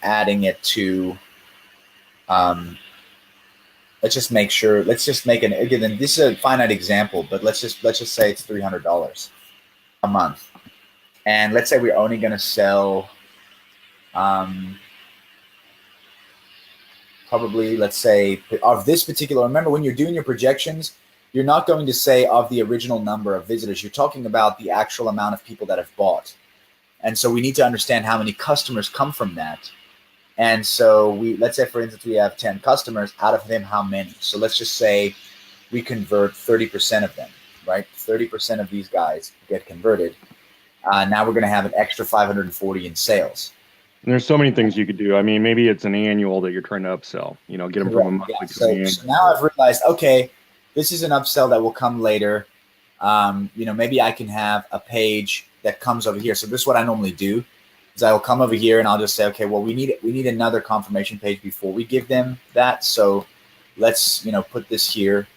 adding it to, let's just make an, again, this is a finite example, but let's just say it's $300 a month. And let's say we're only going to sell, probably, let's say, of this particular, remember when you're doing your projections, you're not going to say of the original number of visitors. You're talking about the actual amount of people that have bought. And so we need to understand how many customers come from that. And so let's say, for instance, we have 10 customers. Out of them, how many? So let's just say we convert 30% of them, right? 30% of these guys get converted. Now we're going to have an extra 540 in sales. And there's so many things you could do. I mean, maybe it's an annual that you're trying to upsell, get them from a monthly to an annual. So now I've realized, okay, this is an upsell that will come later. Maybe I can have a page that comes over here. So this is what I normally do, is I will come over here and I'll just say, okay, well, we need another confirmation page before we give them that. So let's, put this here.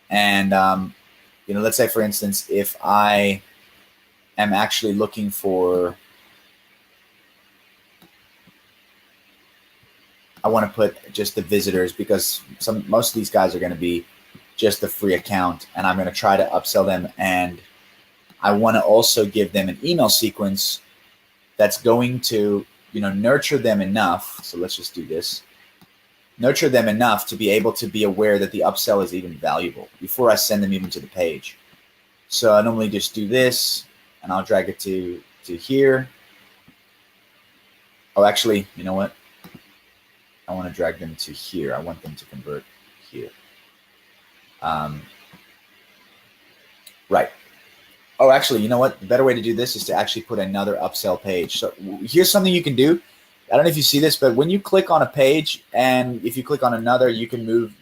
And, let's say, for instance, if I am actually looking for, I want to put just the visitors, because most of these guys are going to be just the free account, and I'm going to try to upsell them. And I want to also give them an email sequence that's going to, nurture them enough. So let's just do this. Nurture them enough to be able to be aware that the upsell is even valuable before I send them even to the page. So I normally just do this, and I'll drag it to here. Oh, actually, you know what? I want to drag them to here. I want them to convert here. Right. Oh, actually, you know what? The better way to do this is to actually put another upsell page. So here's something you can do. I don't know if you see this, but when you click on a page, and if you click on another, you can move,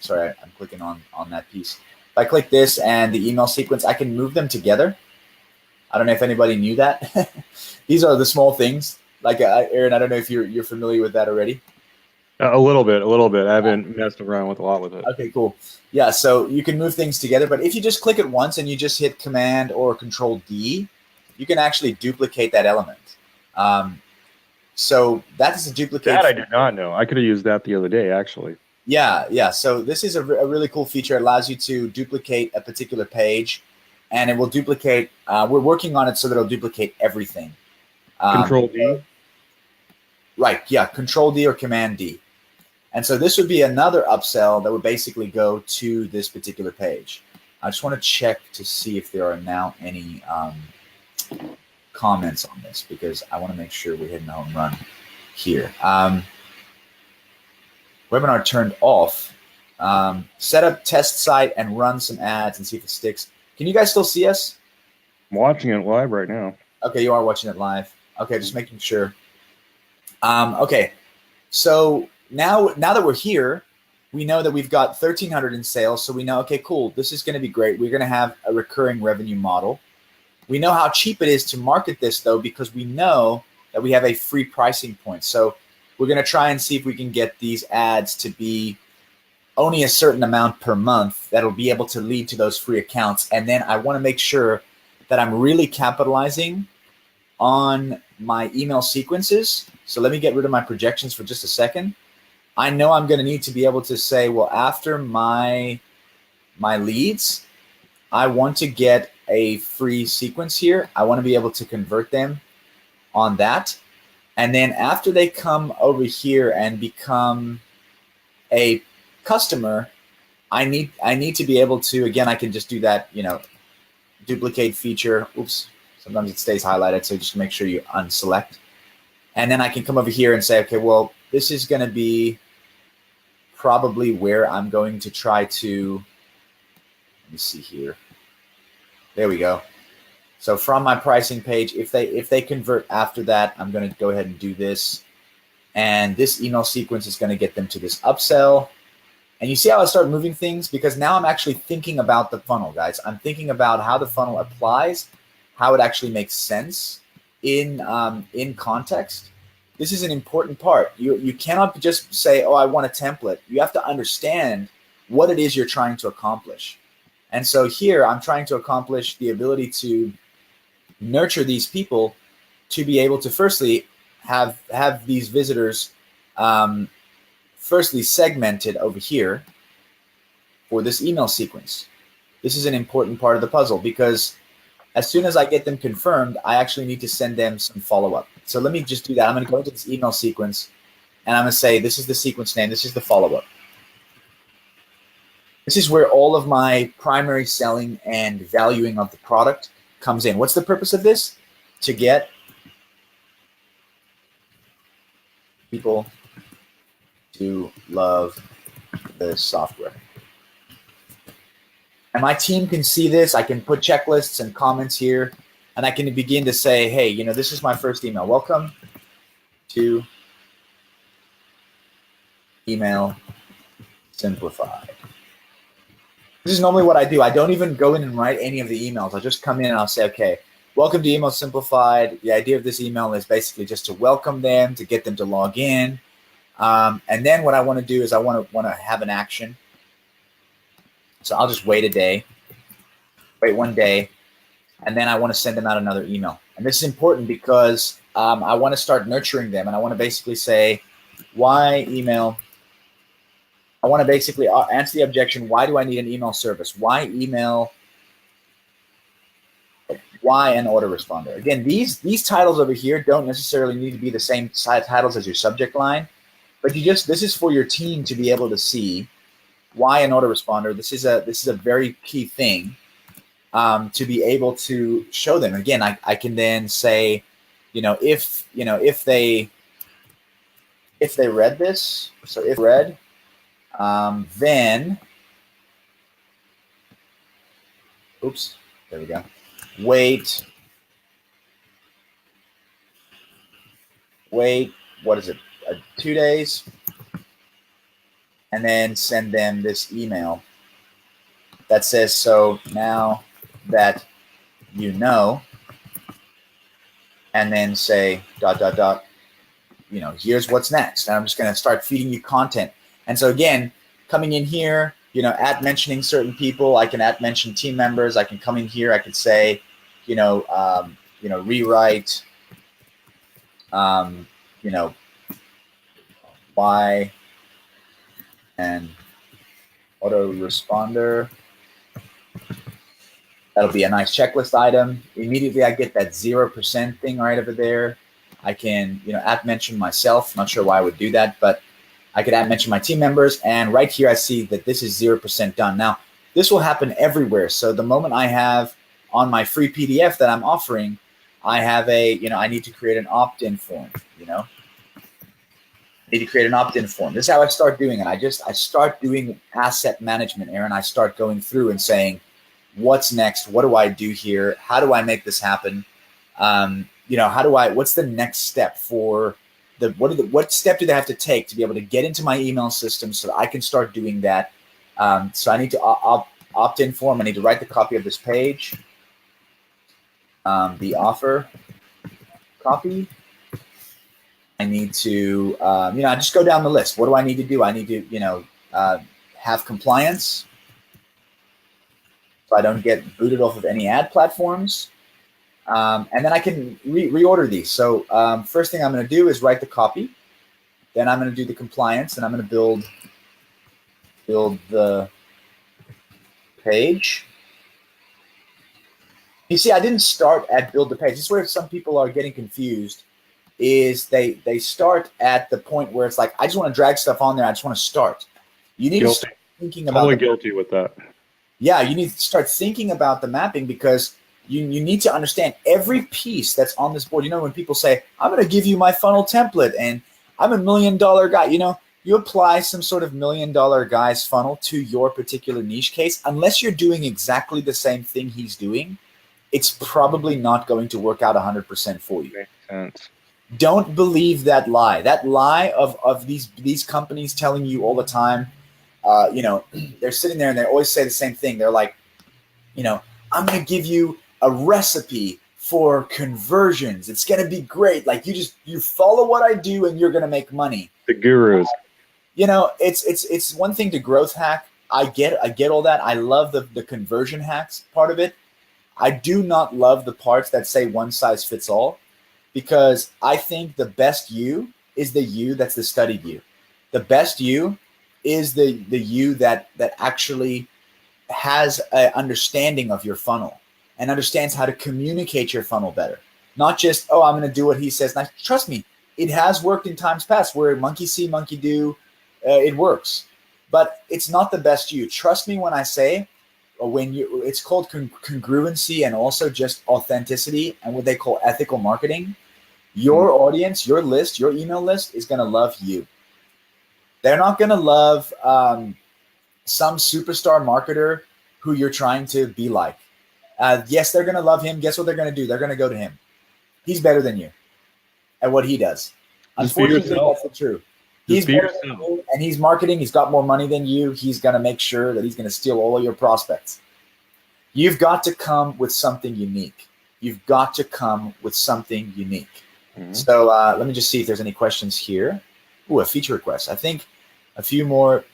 sorry, I'm clicking on that piece. If I click this and the email sequence, I can move them together. I don't know if anybody knew that. These are the small things. Like, Aaron, I don't know if you're familiar with that already. A little bit. I haven't messed around with a lot with it. Okay, cool. Yeah, so you can move things together, but if you just click it once and you just hit Command or Control D, you can actually duplicate that element. So that is a duplicate. That I did not know. I could have used that the other day, actually. Yeah. So this is a really cool feature. It allows you to duplicate a particular page, and it will duplicate. We're working on it so that it'll duplicate everything. Control D? Right, yeah, Control D or Command D. And so this would be another upsell that would basically go to this particular page. I just want to check to see if there are now any comments on this, because I want to make sure we're hitting the home run here. Webinar turned off. Set up test site and run some ads and see if it sticks. Can you guys still see us? I'm watching it live right now. Okay, you are watching it live. Okay, just making sure. Okay, so now that we're here, we know that we've got 1,300 in sales. So we know, okay, cool, this is going to be great. We're going to have a recurring revenue model. We know how cheap it is to market this, though, because we know that we have a free pricing point. So we're going to try and see if we can get these ads to be only a certain amount per month that'll be able to lead to those free accounts. And then I want to make sure that I'm really capitalizing on my email sequences. So let me get rid of my projections for just a second. I know I'm going to need to be able to say, well, after my leads, I want to get a free sequence here. I want to be able to convert them on that. And then after they come over here and become a customer, I need to be able to, again, I can just do that, duplicate feature. Oops, sometimes it stays highlighted, so just make sure you unselect. And then I can come over here and say, okay, well, this is going to be probably where I'm going to try to, let me see here. There we go. So from my pricing page, if they convert after that, I'm going to go ahead and do this. And this email sequence is going to get them to this upsell. And you see how I start moving things? Because now I'm actually thinking about the funnel, guys. I'm thinking about how the funnel applies, how it actually makes sense in context. This is an important part. You cannot just say, oh, I want a template. You have to understand what it is you're trying to accomplish. And so here I'm trying to accomplish the ability to nurture these people to be able to firstly have these visitors firstly segmented over here for this email sequence. This is an important part of the puzzle because as soon as I get them confirmed, I actually need to send them some follow-up. So let me just do that. I'm going to go into this email sequence and I'm going to say, this is the sequence name. This is the follow-up. This is where all of my primary selling and valuing of the product comes in. What's the purpose of this? To get people to love the software. And my team can see this. I can put checklists and comments here, and I can begin to say, hey, this is my first email. Welcome to Email Simplified. This is normally what I do. I don't even go in and write any of the emails. I'll just come in and I'll say, okay, welcome to Email Simplified. The idea of this email is basically just to welcome them, to get them to log in. And then what I want to do is I want to have an action. So I'll just wait one day, and then I want to send them out another email. And this is important because I want to start nurturing them, and I want to basically say, why email? I want to basically answer the objection, why do I need an email service? Why email? Why an autoresponder? Again, these titles over here don't necessarily need to be the same titles as your subject line, but this is for your team to be able to see why an autoresponder. This is a very key thing to be able to show them. Again, I can then say, if they read this, so if read, then, oops, there we go. Wait, what is it? 2 days, and then send them this email that says, so now that you know, and then say, ... here's what's next. And I'm just going to start feeding you content. And so again, coming in here, at mentioning certain people, I can mention team members. I can come in here. I could say, rewrite, why an autoresponder. That'll be a nice checklist item. Immediately, I get that 0% thing right over there. I can, mention myself. Not sure why I would do that, but I could mention my team members. And right here, I see that this is 0% done. Now, this will happen everywhere. So the moment I have on my free PDF that I'm offering, I have I need to create an opt-in form, I need to create an opt-in form. This is how I start doing it. I start doing asset management, Aaron. I start going through and saying, what's next? What do I do here? How do I make this happen? What's the next step for what step do they have to take to be able to get into my email system so that I can start doing that? So I need to opt-in form. I need to write the copy of this page, the offer copy. I need to, I just go down the list. What do I need to do? I need to, have compliance so I don't get booted off of any ad platforms. And then I can reorder these. So first thing I'm going to do is write the copy. Then I'm going to do the compliance, and I'm going to build the page. You see, I didn't start at build the page. This is where some people are getting confused. Is they start at the point where it's like, I just want to drag stuff on there. I just want to start. You need to start thinking about totally guilty with that. Yeah, you need to start thinking about the mapping, because you need to understand every piece that's on this board. You know, when people say, I'm going to give you my funnel template and I'm $1 million guy, you know, you apply some sort of $1 million guy's funnel to your particular niche case. Unless you're doing exactly the same thing he's doing, it's probably not going to work out 100% for you. Makes sense. Don't believe that lie. That lie of these companies telling you all the time, you know, they're sitting there and they always say the same thing. They're like, you know, I'm going to give you a recipe for conversions. It's going to be great. Like, you follow what I do and you're going to make money. The gurus. You know, it's one thing to growth hack. I get all that. I love the conversion hacks part of it. I do not love the parts that say one size fits all, because I think the best you is the you that's the studied you. The best you is the you that actually has an understanding of your funnel and understands how to communicate your funnel better. Not just, oh, I'm going to do what he says. Now, trust me, it has worked in times past where monkey see, monkey do. It works, but it's not the best you. Trust me when I say, it's called congruency and also just authenticity and what they call ethical marketing. Your audience, your list, your email list is going to love you. They're not going to love some superstar marketer who you're trying to be like. Yes, they're going to love him. Guess what they're going to do? They're going to go to him. He's better than you at what he does. Unfortunately, that's the truth. He's better than you, and he's marketing. He's got more money than you. He's going to make sure that he's going to steal all of your prospects. You've got to come with something unique. You've got to come with something unique. Mm-hmm. So let me just see if there's any questions here. Ooh, a feature request. I think a few more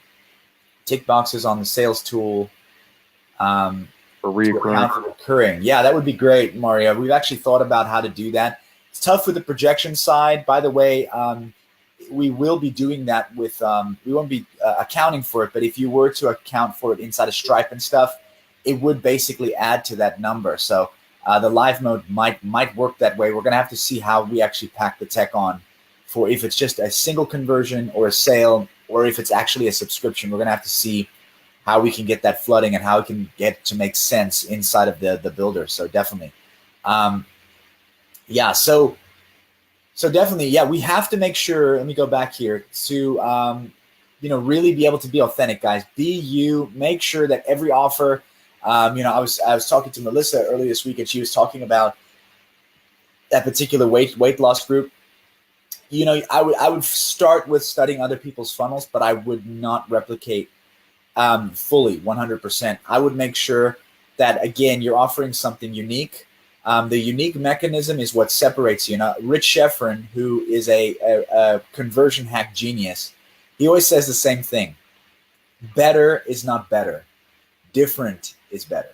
tick boxes on the sales tool for recurring. Yeah, that would be great, Mario. We've actually thought about how to do that. It's tough with the projection side. By the way, we will be doing that with, we won't be accounting for it, but if you were to account for it inside of Stripe and stuff, it would basically add to that number. So the live mode might work that way. We're going to have to see how we actually pack the tech on for if it's just a single conversion or a sale, or if it's actually a subscription. We're going to have to see how we can get that flooding and how it can get to make sense inside of the builder. So definitely. Yeah, so definitely, yeah, we have to make sure, let me go back here, to really be able to be authentic, guys. Be you. Make sure that every offer, I was talking to Melissa earlier this week, and she was talking about that particular weight loss group. You know, I would start with studying other people's funnels, but I would not replicate fully 100%. I would make sure that, again, you're offering something unique. The unique mechanism is what separates you. Now, Rich Schefren, who is a conversion hack genius, he always says the same thing. Better is not better. Different is better.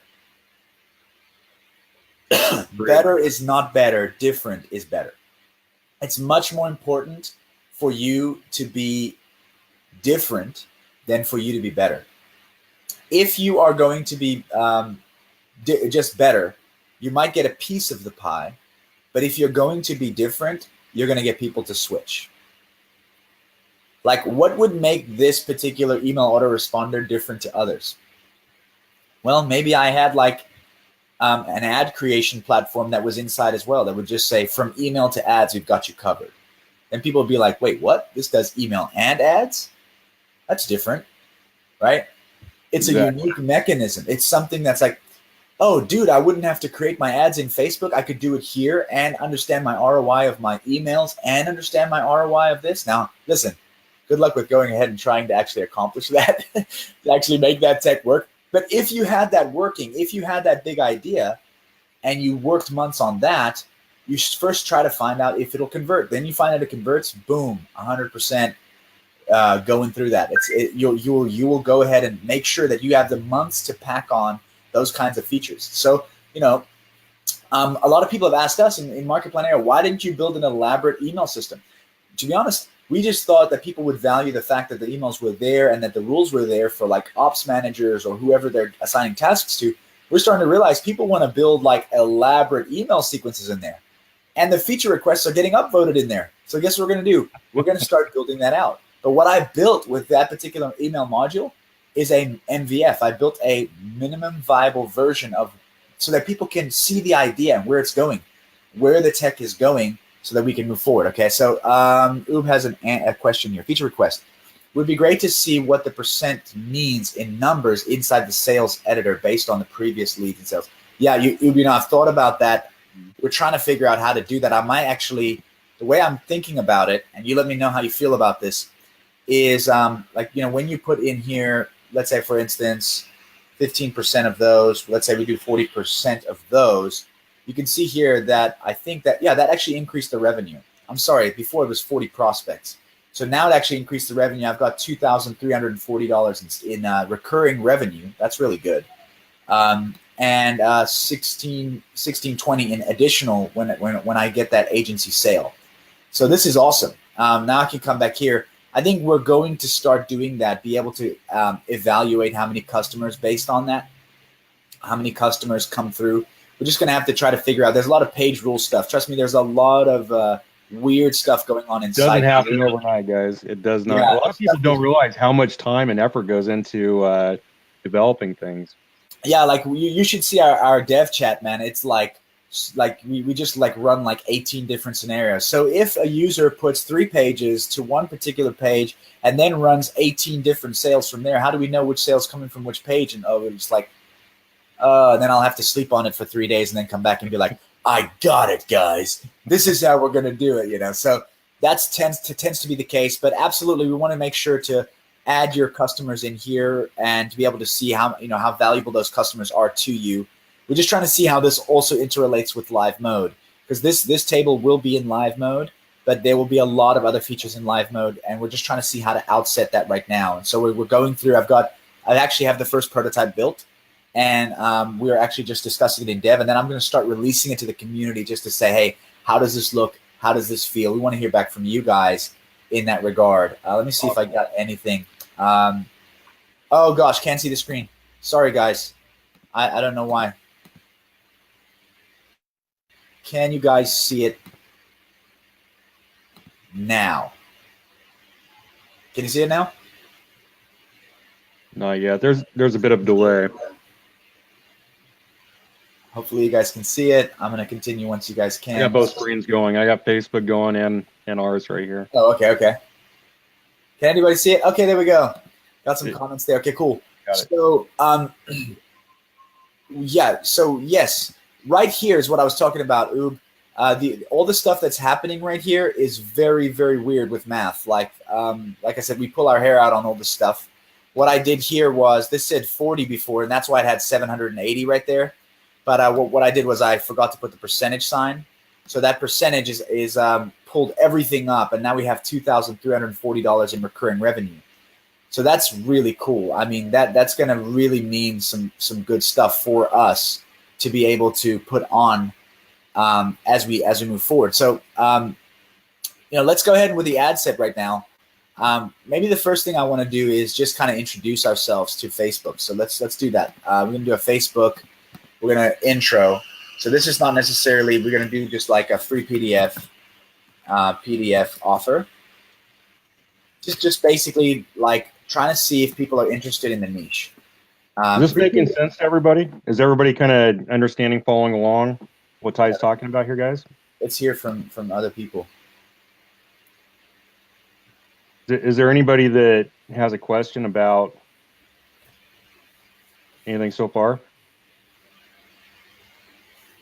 Better is not better. Different is better. It's much more important for you to be different than for you to be better. If you are going to be just better, you might get a piece of the pie, but if you're going to be different, you're going to get people to switch. Like, what would make this particular email autoresponder different to others? Well, maybe I had like an ad creation platform that was inside as well that would just say, from email to ads, we've got you covered. And people would be like, wait, what? This does email and ads? That's different, right? It's exactly. A unique mechanism. It's something that's like, oh, dude, I wouldn't have to create my ads in Facebook. I could do it here and understand my ROI of my emails and understand my ROI of this. Now, listen, good luck with going ahead and trying to actually accomplish that, to actually make that tech work. But if you had that working, if you had that big idea and you worked months on that, you first try to find out if it'll convert. Then you find out it converts, boom, 100% going through that. You will go ahead and make sure that you have the months to pack on those kinds of features. So, A lot of people have asked us in Market Plan Area, why didn't you build an elaborate email system? To be honest, we just thought that people would value the fact that the emails were there and that the rules were there for like ops managers or whoever they're assigning tasks to. We're starting to realize people want to build like elaborate email sequences in there. And the feature requests are getting upvoted in there. So guess what we're going to do? We're going to start building that out. But what I built with that particular email module is a MVF. I built a minimum viable version of, so that people can see the idea and where it's going, where the tech is going, so that we can move forward. Okay, so Oob has a question here. Feature request. Would be great to see what the percent means in numbers inside the sales editor based on the previous leads and sales. Yeah, Oob, I've thought about that. We're trying to figure out how to do that. I might actually, the way I'm thinking about it, and you let me know how you feel about this, is when you put in here, let's say for instance, 15% of those, let's say we do 40% of those, you can see here that I think that, that actually increased the revenue. I'm sorry, before it was 40 prospects. So now it actually increased the revenue. I've got $2,340 in recurring revenue. That's really good. And 1620 in additional when I get that agency sale. So this is awesome. Now I can come back here. I think we're going to start doing that, be able to evaluate how many customers based on that, how many customers come through. We're just going to have to try to figure out. There's a lot of page rule stuff. Trust me, there's a lot of weird stuff going on inside. It doesn't happen overnight, guys. It does not. Yeah, a lot of people don't realize how much time and effort goes into developing things. Yeah, like you should see our dev chat, man. It's like we just like run like 18 different scenarios. So if a user puts 3 pages to one particular page and then runs 18 different sales from there, how do we know which sales coming from which page? And it's like, and then I'll have to sleep on it for 3 days and then come back and be like, I got it, guys. This is how we're going to do it, So that tends to be the case. But absolutely, we want to make sure to add your customers in here and to be able to see how valuable those customers are to you. We're just trying to see how this also interrelates with live mode, because this table will be in live mode, but there will be a lot of other features in live mode, and we're just trying to see how to outset that right now. And so we're going through. I actually have the first prototype built, and we're actually just discussing it in dev, and then I'm going to start releasing it to the community just to say, hey, how does this look? How does this feel? We want to hear back from you guys in that regard. Let me see if I got anything. Oh gosh, can't see the screen. Sorry, guys. I don't know why. Can you guys see it now? Can you see it now? Not yet. There's a bit of delay. Hopefully you guys can see it. I'm going to continue once you guys can. I got both screens going. I got Facebook going and ours right here. Oh, okay. Can anybody see it? Okay, there we go. Got some comments there. Okay, cool. So, So yes, right here is what I was talking about, Oob. All the stuff that's happening right here is very, very weird with math. Like I said, we pull our hair out on all this stuff. What I did here was, this said 40 before, and that's why it had 780 right there. But what I did was I forgot to put the percentage sign. So that percentage is pulled everything up, and now we have $2,340 in recurring revenue. So that's really cool. I mean, that's going to really mean some good stuff for us to be able to put on as we move forward. So let's go ahead with the ad set right now. Maybe the first thing I want to do is just kind of introduce ourselves to Facebook. So let's do that. We're going to do a Facebook. We're going to intro. So this is not necessarily, we're going to do just like a free PDF offer. Just basically like trying to see if people are interested in the niche. Is this making sense to everybody? Is everybody kind of understanding, following along what Ty's talking about here, guys? Let's hear from other people. Is there anybody that has a question about anything so far?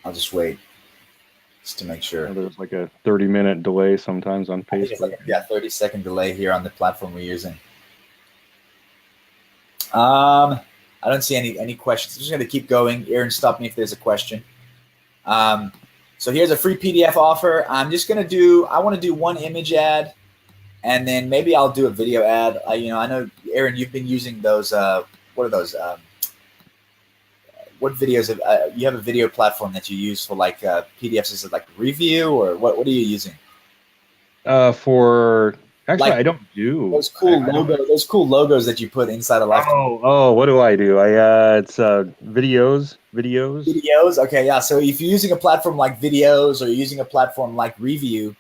I'll just wait just to make sure. There's like a 30-minute delay sometimes on Facebook. 30-second delay here on the platform we're using. I don't see any questions. I'm just going to keep going. Aaron, stop me if there's a question. So here's a free PDF offer. I'm just going to do, I want to do one image ad, and then maybe I'll do a video ad. I know, Aaron, you've been using those, what are those? what videos you have a video platform that you use for like PDFs? Is it like review, or what are you using? For actually, Like I don't do. those cool I don't. those cool logos that you put inside a life Oh, what do I do? It's videos. videos. Okay, yeah. So if you're using a platform like videos, or you're using a platform like review,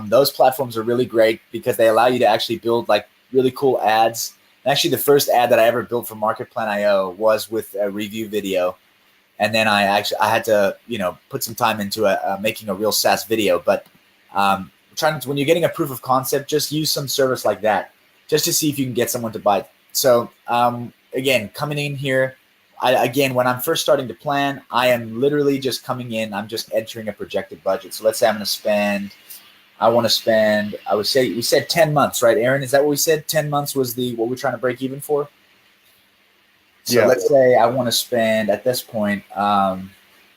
those platforms are really great because they allow you to actually build like really cool ads. And actually, the first ad that I ever built for Market Plan IO was with a review video, and then I had to put some time into making a real SaaS video. But trying to, when you're getting a proof of concept, just use some service like that just to see if you can get someone to buy it. So again, coming in here, when I'm first starting to plan, I am literally just coming in. I'm just entering a projected budget. So let's say I want to spend, we said 10 months, right, Aaron? Is that what we said? 10 months was what we're trying to break even for? So let's say I want to spend at this point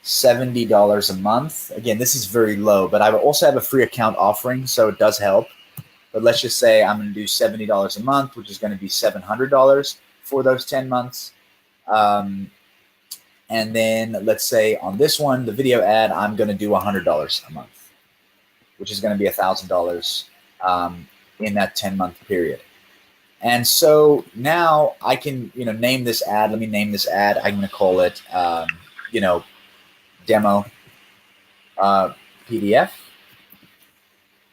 $70 a month. Again, this is very low, but I also have a free account offering, so it does help. But let's just say I'm going to do $70 a month, which is going to be $700 for those 10 months. And then let's say on this one, the video ad, I'm going to do $100 a month, which is going to be $1,000 in that 10-month period. And so now I can, name this ad. Let me name this ad. I'm going to call it, demo PDF.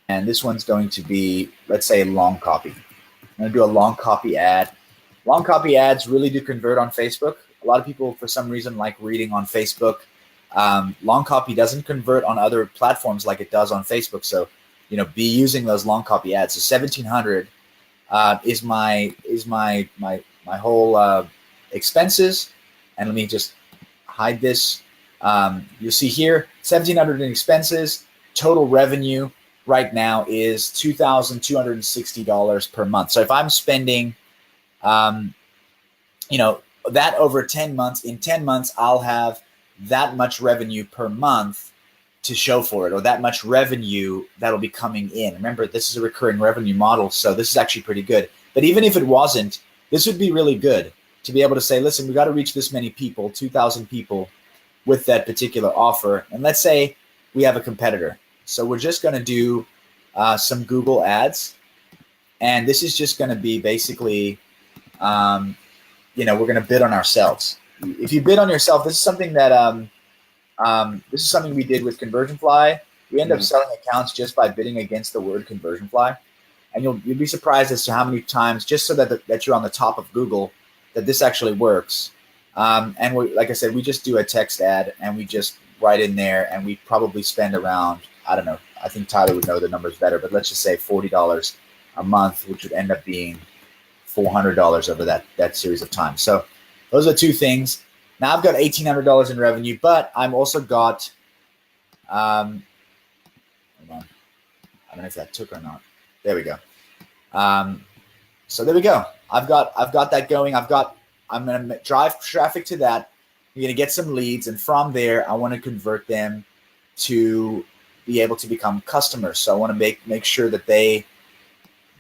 And this one's going to be, let's say, long copy. I'm going to do a long copy ad. Long copy ads really do convert on Facebook. A lot of people, for some reason, like reading on Facebook. Long copy doesn't convert on other platforms like it does on Facebook. So, be using those long copy ads. So 1,700 is my whole expenses. And let me just hide this. You'll see here, 1,700 in expenses. Total revenue right now is $2,260 per month. So if I'm spending, that over 10 months, in 10 months, I'll have that much revenue per month to show for it, or that much revenue that'll be coming in. Remember, this is a recurring revenue model, so this is actually pretty good. But even if it wasn't, this would be really good to be able to say, listen, we got to reach this many people, 2,000 people with that particular offer. And let's say we have a competitor. So we're just going to do some Google ads. And this is just going to be basically, we're going to bid on ourselves. If you bid on yourself, this is something that we did with ConversionFly. We end up selling accounts just by bidding against the word ConversionFly. And you'll be surprised as to how many times, just so that you're on the top of Google, that this actually works. And like I said, we just do a text ad and we just write in there, and we probably spend around, I don't know, I think Tyler would know the numbers better, but let's just say $40 a month, which would end up being $400 over that series of time. So those are two things. Now I've got $1,800 in revenue, but I'm also got, hold on, I don't know if that took or not. There we go. So there we go. I've got that going. I'm going to drive traffic to that. I'm going to get some leads, and from there, I want to convert them to be able to become customers. So I want to make sure that they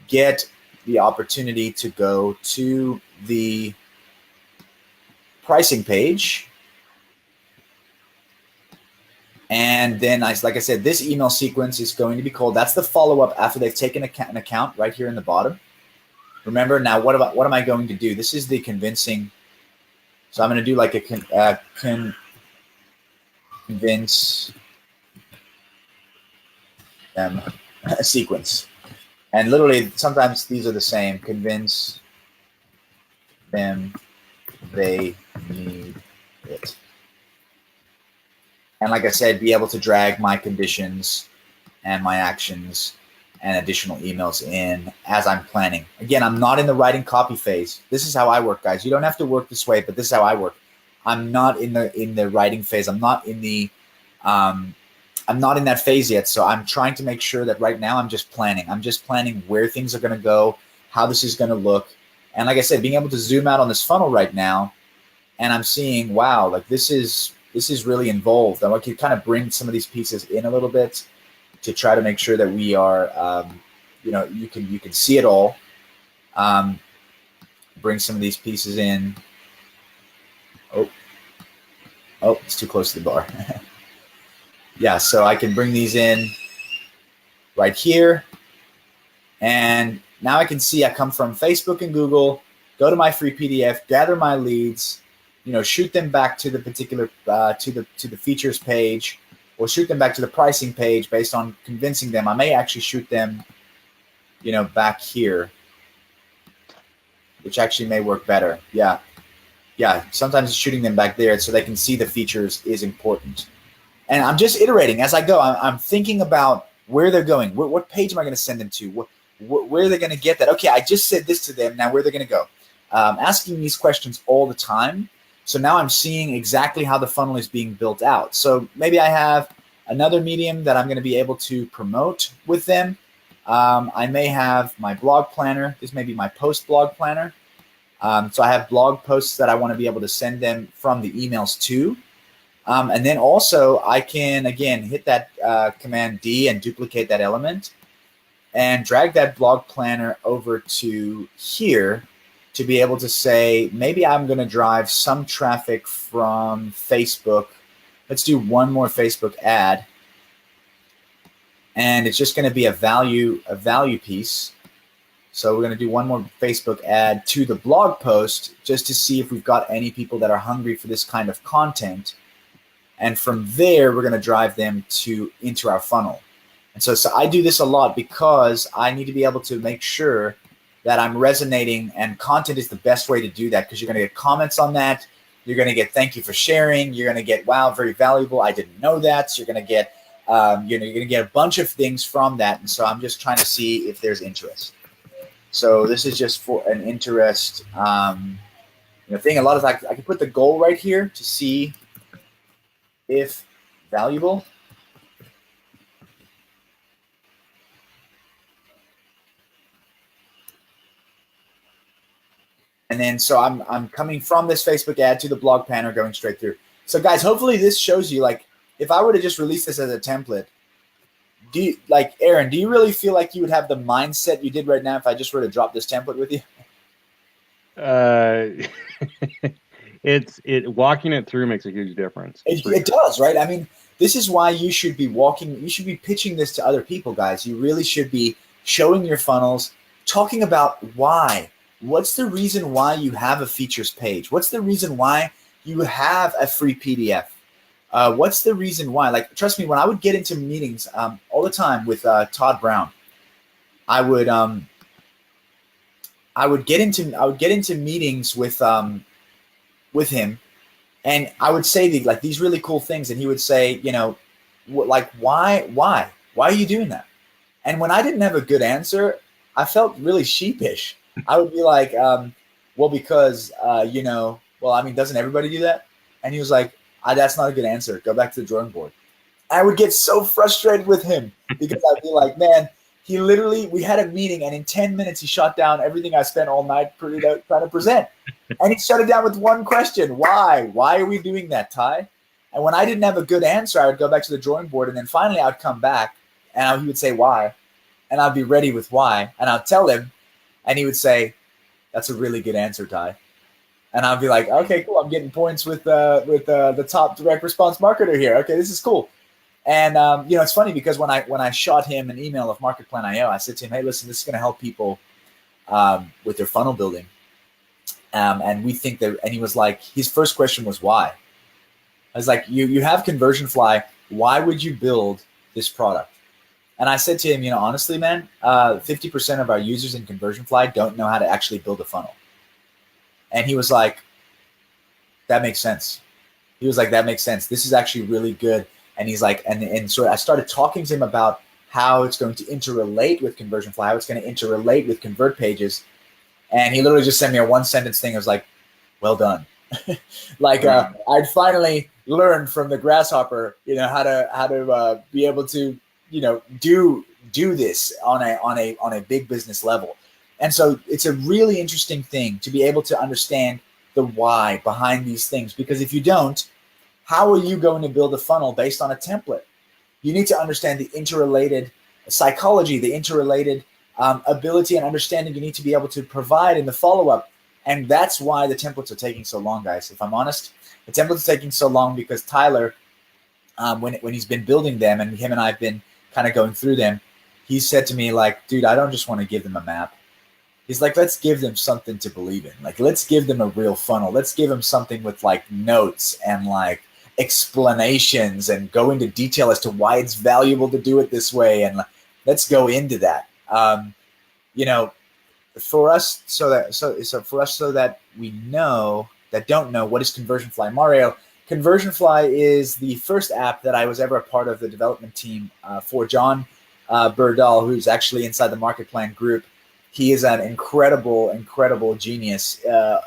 get the opportunity to go to the pricing page. And then, like I said, this email sequence is going to be called, that's the follow-up after they've taken an account right here in the bottom. Remember, now what am I going to do? This is the convincing. So I'm going to do like a convince them sequence. And literally, sometimes these are the same. Convince them they need it. And like I said, be able to drag my conditions and my actions and additional emails in as I'm planning. Again, I'm not in the writing copy phase. This is how I work, guys. You don't have to work this way, but this is how I work. I'm not in the writing phase. I'm not in that phase yet. So I'm trying to make sure that right now I'm just planning. I'm just planning where things are going to go, how this is going to look. And like I said, being able to zoom out on this funnel right now, and I'm seeing, wow, like this is really involved. I can kind of bring some of these pieces in a little bit to try to make sure that we are, you can see it all. Bring some of these pieces in. Oh, Oh, it's too close to the bar. Yeah, so I can bring these in right here. And now I can see I come from Facebook and Google, go to my free PDF, gather my leads, shoot them back to the particular to the features page, or shoot them back to the pricing page based on convincing them. I may actually shoot them, back here, which actually may work better. Yeah. Sometimes shooting them back there so they can see the features is important. And I'm just iterating as I go. I'm thinking about where they're going. What page am I going to send them to? Where are they going to get that? Okay, I just said this to them. Now where they're going to go? Asking these questions all the time. So now I'm seeing exactly how the funnel is being built out. So maybe I have another medium that I'm going to be able to promote with them. I may have my blog planner. This may be my post blog planner. So I have blog posts that I want to be able to send them from the emails to. And then also I can, again, hit that Command D and duplicate that element and drag that blog planner over to here to be able to say, maybe I'm going to drive some traffic from Facebook. Let's do one more Facebook ad. And it's just going to be a value piece. So we're going to do one more Facebook ad to the blog post just to see if we've got any people that are hungry for this kind of content. And from there, we're going to drive them into our funnel. And so I do this a lot because I need to be able to make sure that I'm resonating, and content is the best way to do that because you're going to get comments on that. You're going to get thank you for sharing. You're going to get, wow, very valuable. I didn't know that. So you're going to get, you're going to get a bunch of things from that. And so I'm just trying to see if there's interest. So this is just for an interest thing. A lot of I can put the goal right here to see if valuable. And then so I'm coming from this Facebook ad to the blog planner going straight through. So guys, hopefully this shows you, like, if I were to just release this as a template, Aaron, do you really feel like you would have the mindset you did right now if I just were to drop this template with you? Walking it through makes a huge difference. It does, right? I mean, this is why you should be pitching this to other people, guys. You really should be showing your funnels, talking about why. What's the reason why you have a features page? What's the reason why you have a free PDF? What's the reason why? Like, trust me, when I would get into meetings all the time with Todd Brown, I would get into meetings with him, and I would say these really cool things, and he would say, why are you doing that? And when I didn't have a good answer, I felt really sheepish. I would be like, because doesn't everybody do that? And he was like, that's not a good answer. Go back to the drawing board. I would get so frustrated with him because I'd be like, man, we had a meeting, and in 10 minutes he shot down everything I spent all night trying to present. And he shut it down with one question. Why? Why are we doing that, Ty? And when I didn't have a good answer, I would go back to the drawing board, and then finally I'd come back and he would say why, and I'd be ready with why, and I'd tell him, and he would say, that's a really good answer, Ty. And I'd be like, okay, cool. I'm getting points with the top direct response marketer here. Okay, this is cool. And it's funny because when I shot him an email of Market Plan IO, I said to him, hey, listen, this is going to help people with their funnel building. And we think that, and he was like, his first question was why? I was like, you have ConversionFly. Why would you build this product? And I said to him, honestly, man, 50% of our users in ConversionFly don't know how to actually build a funnel. And he was like, that makes sense. He was like, that makes sense. This is actually really good. And he's like, and so I started talking to him about how it's going to interrelate with ConversionFly, how it's going to interrelate with Convert Pages. And he literally just sent me a one-sentence thing. I was like, well done. I'd finally learned from the grasshopper, how to be able to, do this on a big business level. And so it's a really interesting thing to be able to understand the why behind these things, because if you don't, how are you going to build a funnel based on a template? You need to understand the interrelated psychology, the interrelated ability and understanding you need to be able to provide in the follow-up. And that's why the templates are taking so long, guys. If I'm honest, The templates are taking so long because Tyler, when he's been building them, and him and I have been kind of going through them, he said to me, like, dude, I don't just want to give them a map. He's like, let's give them something to believe in. Like, let's give them a real funnel. Let's give them something with like notes and like explanations and go into detail as to why it's valuable to do it this way. And let's go into that. You know, for us, so that we know that don't know what is ConversionFly. Mario, ConversionFly is the first app that I was ever a part of the development team for. John Berdahl, who's actually inside the Market Plan group. He is an incredible genius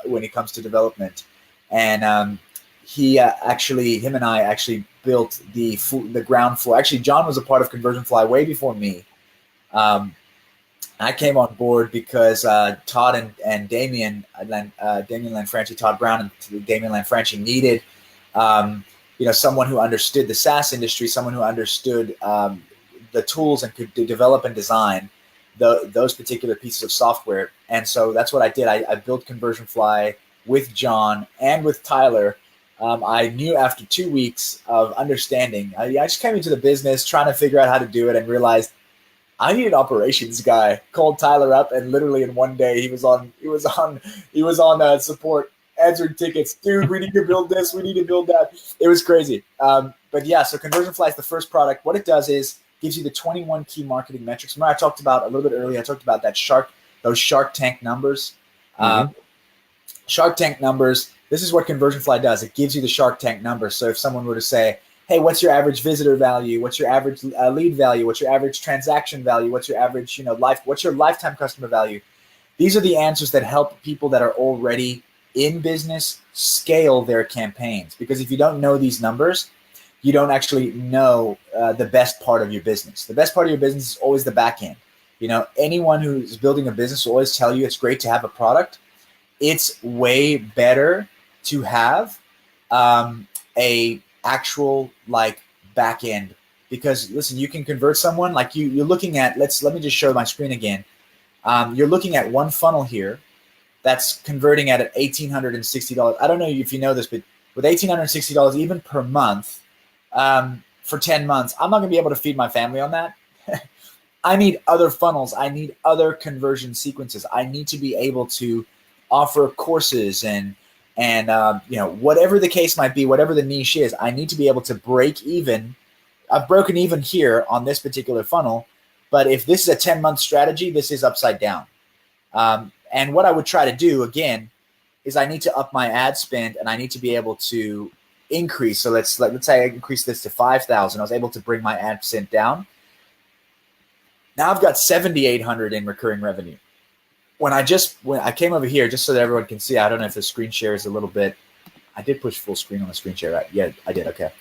when it comes to development, and him and I actually built the ground floor. Actually, John was a part of ConversionFly way before me. I came on board because Todd and Damian Lanfranchi, Todd Brown and Damian Lanfranchi needed someone who understood the SaaS industry, someone who understood the tools and could develop and design those particular pieces of software. And so that's what I did. I built ConversionFly with John and with Tyler. I knew after 2 weeks of understanding, I just came into the business trying to figure out how to do it and realized I need an operations guy. Called Tyler up, and literally in one day he was on support, answering tickets. Dude, we need to build this. We need to build that. It was crazy. But yeah, so ConversionFly is the first product. What it does is gives you the 21 key marketing metrics. Remember I talked about a little bit earlier, I talked about those Shark Tank numbers. Shark Tank numbers, this is what ConversionFly does. It gives you the Shark Tank numbers. So if someone were to say, hey, what's your average visitor value? What's your average lead value? What's your average transaction value? What's your average, what's your lifetime customer value? These are the answers that help people that are already in business scale their campaigns. Because if you don't know these numbers, you don't actually know the best part of your business. The best part of your business is always the back end. Anyone who's building a business will always tell you it's great to have a product. It's way better to have a actual like back end, because listen, you can convert someone like you're looking at. Let me just show my screen again. You're looking at one funnel here that's converting at $1,860. I don't know if you know this, but with $1,860 even per month. For 10 months, I'm not going to be able to feed my family on that. I need other funnels. I need other conversion sequences. I need to be able to offer courses and whatever the case might be, whatever the niche is, I need to be able to break even. I've broken even here on this particular funnel, but if this is a 10-month strategy, this is upside down. And what I would try to do again is I need to up my ad spend, and I need to be able to increase. So let's say I increase this to 5,000. I was able to bring my ad spend down. Now I've got 7,800 in recurring revenue. When I came over here, just so that everyone can see, I don't know if the screen share is a little bit. I did push full screen on the screen share, right? Yeah, I did. Okay.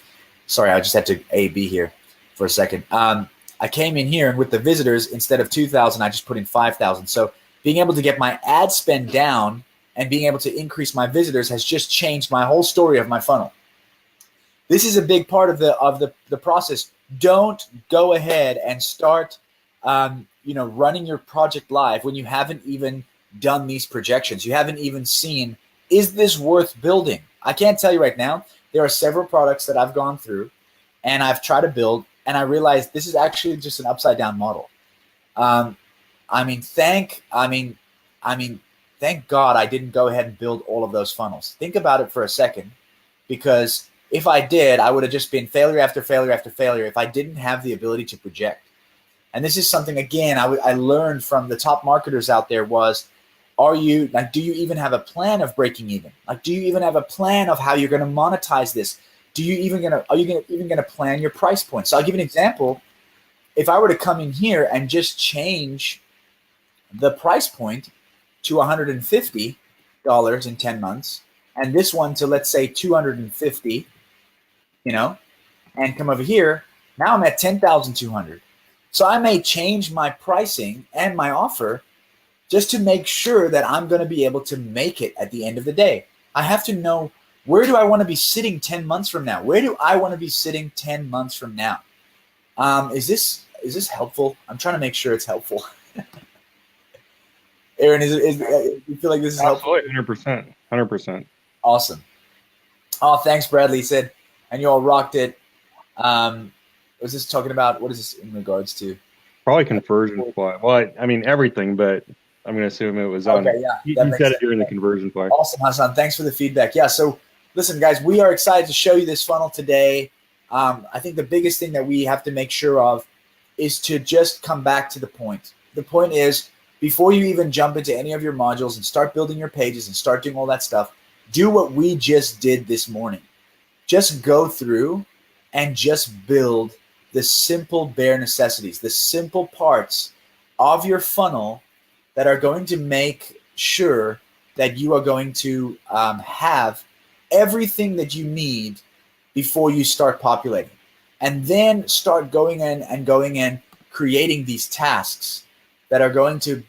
Sorry, I just had to A/B here for a second. I came in here, and with the visitors, instead of 2,000, I just put in 5,000. So being able to get my ad spend down and being able to increase my visitors has just changed my whole story of my funnel. This is a big part of the process. Don't go ahead and start running your project live when you haven't even done these projections. You haven't even seen, is this worth building? I can't tell you right now. There are several products that I've gone through and I've tried to build, and I realized this is actually just an upside down model. Thank God I didn't go ahead and build all of those funnels. Think about it for a second, because if I did, I would have just been failure after failure after failure if I didn't have the ability to project. And this is something, again, I learned from the top marketers out there was, do you even have a plan of breaking even? Like, do you even have a plan of how you're going to monetize this? Are you even going to plan your price point? So I'll give you an example. If I were to come in here and just change the price point to $150 in 10 months, and this one to, let's say, $250, and come over here, now I'm at $10,200. So I may change my pricing and my offer just to make sure that I'm going to be able to make it at the end of the day. I have to know, where do I want to be sitting 10 months from now? Where do I want to be sitting 10 months from now? Is this helpful? I'm trying to make sure it's helpful. Aaron, you feel like this is helpful? Absolutely, 100%. Awesome. Oh, thanks, Bradley. He said, and you all rocked it. Was this talking about, what is this in regards to? Probably conversion fly. Well, I mean everything, but I'm going to assume it was on. Okay, yeah, He that makes said it sense. during the conversion fly. Awesome, Hassan. Thanks for the feedback. Yeah, so listen, guys, we are excited to show you this funnel today. I think the biggest thing that we have to make sure of is to just come back to the point. The point is, before you even jump into any of your modules and start building your pages and start doing all that stuff, do what we just did this morning. Just go through and just build the simple bare necessities, the simple parts of your funnel that are going to make sure that you are going to have everything that you need before you start populating. And then start going in and creating these tasks that are going to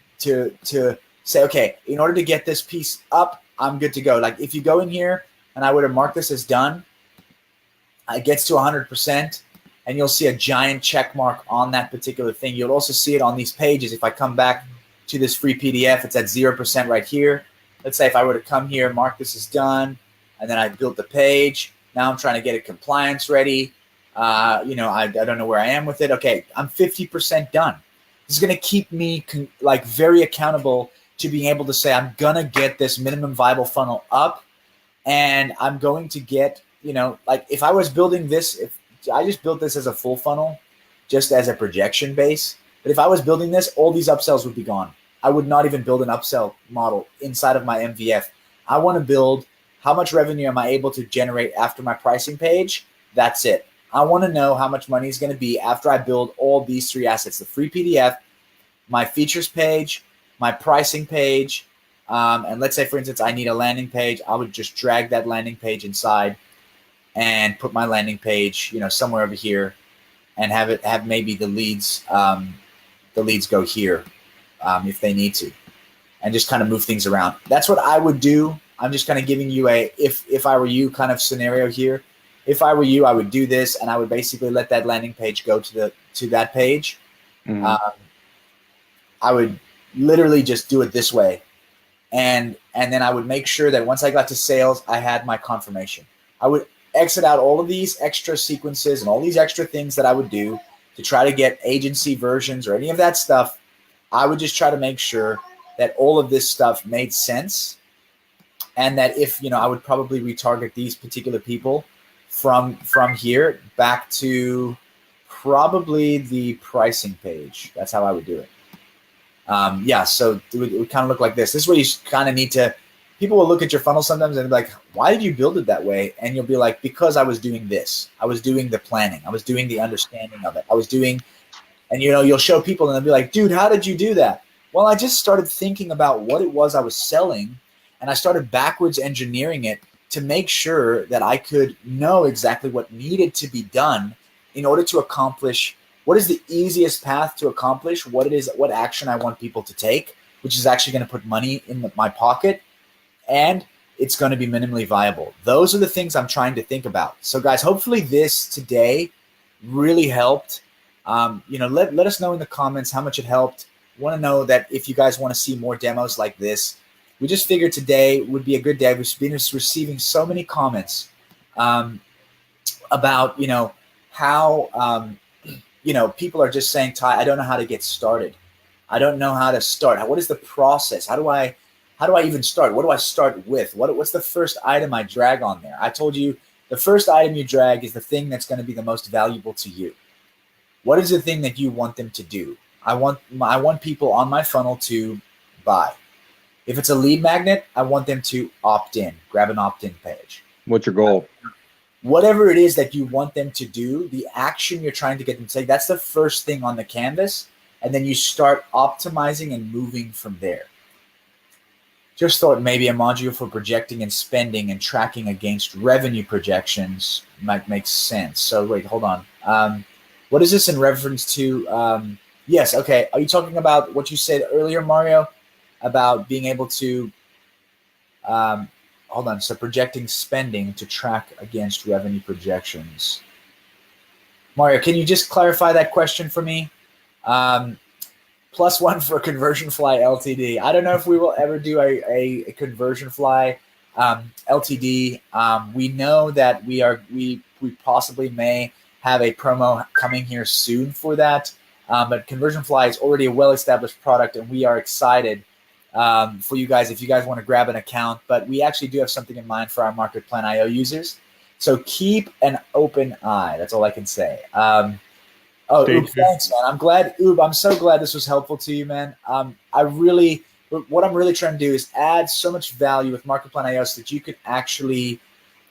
say, okay, in order to get this piece up, I'm good to go. Like if you go in here and I would have marked this as done, it gets to 100%, and you'll see a giant check mark on that particular thing. You'll also see it on these pages. If I come back to this free PDF, it's at 0% right here. Let's say if I were to come here, mark this as done, and then I built the page. Now I'm trying to get it compliance ready. I don't know where I am with it. Okay, I'm 50% done. This is going to keep me very accountable to being able to say I'm going to get this minimum viable funnel up, and I'm going to get, if I was building this, if I just built this as a full funnel, just as a projection base, but if I was building this, all these upsells would be gone. I would not even build an upsell model inside of my MVF. I want to build how much revenue am I able to generate after my pricing page. That's it. I want to know how much money is going to be after I build all these three assets: the free PDF, my features page, my pricing page. And let's say, for instance, I need a landing page. I would just drag that landing page inside and put my landing page, somewhere over here, and have maybe the leads go here if they need to, and just kind of move things around. That's what I would do. I'm just kind of giving you a if I were you kind of scenario here. If I were you, I would do this, and I would basically let that landing page go to that page. Mm-hmm. I would literally just do it this way, and then I would make sure that once I got to sales, I had my confirmation. I would exit out all of these extra sequences and all these extra things that I would do to try to get agency versions or any of that stuff. I would just try to make sure that all of this stuff made sense, and that if, I would probably retarget these particular people from here back to probably the pricing page. That's how I would do it. So it would kind of look like this. This is where you kind of need to, people will look at your funnel sometimes and be like, why did you build it that way? And you'll be like, because I was doing this. I was doing the planning. I was doing the understanding of it. And you'll show people and they'll be like, dude, how did you do that? Well, I just started thinking about what it was I was selling, and I started backwards engineering it to make sure that I could know exactly what needed to be done in order to accomplish what is the easiest path to accomplish what action I want people to take, which is actually going to put money in my pocket, and it's going to be minimally viable. Those are the things I'm trying to think about. So guys, hopefully this today really helped. Let us know in the comments how much it helped. Want to know that if you guys want to see more demos like this. We just figured today would be a good day. We've been receiving so many comments about, how, people are just saying, Ty, I don't know how to get started. I don't know how to start. What is the process? How do I even start? What do I start with? What's the first item I drag on there? I told you the first item you drag is the thing that's going to be the most valuable to you. What is the thing that you want them to do? I want people on my funnel to buy. If it's a lead magnet, I want them to opt in, grab an opt-in page. What's your goal? Whatever it is that you want them to do, the action you're trying to get them to take, that's the first thing on the canvas. And then you start optimizing and moving from there. Just thought maybe a module for projecting and spending and tracking against revenue projections might make sense. So wait, hold on. What is this in reference to? Yes, okay. Are you talking about what you said earlier, Mario, about being able to, hold on, so projecting spending to track against revenue projections. Mario, can you just clarify that question for me? +1 for Conversion Fly LTD. I don't know if we will ever do a Conversion Fly LTD. We know that we possibly may have a promo coming here soon for that. But ConversionFly is already a well-established product, and we are excited for you guys if you guys want to grab an account. But we actually do have something in mind for our Market Plan IO users. So keep an open eye. That's all I can say. Oob, thanks, man. I'm so glad this was helpful to you, man. What I'm really trying to do is add so much value with Market Plan IO so that you can actually,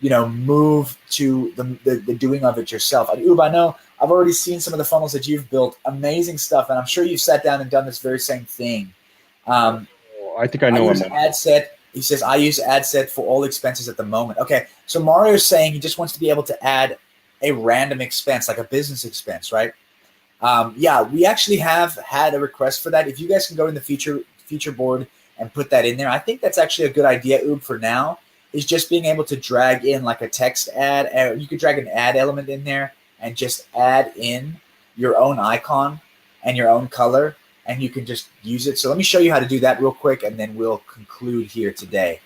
move to the doing of it yourself. Oob, I know I've already seen some of the funnels that you've built. Amazing stuff, and I'm sure you've sat down and done this very same thing. I think I know use ad set. He says, I use ad set for all expenses at the moment. Okay, so Mario's saying he just wants to be able to add a random expense, like a business expense, right? Yeah, we actually have had a request for that. If you guys can go in the feature board and put that in there, I think that's actually a good idea, Oob, for now, is just being able to drag in like a text ad. You could drag an ad element in there and just add in your own icon and your own color, and you can just use it. So let me show you how to do that real quick, and then we'll conclude here today.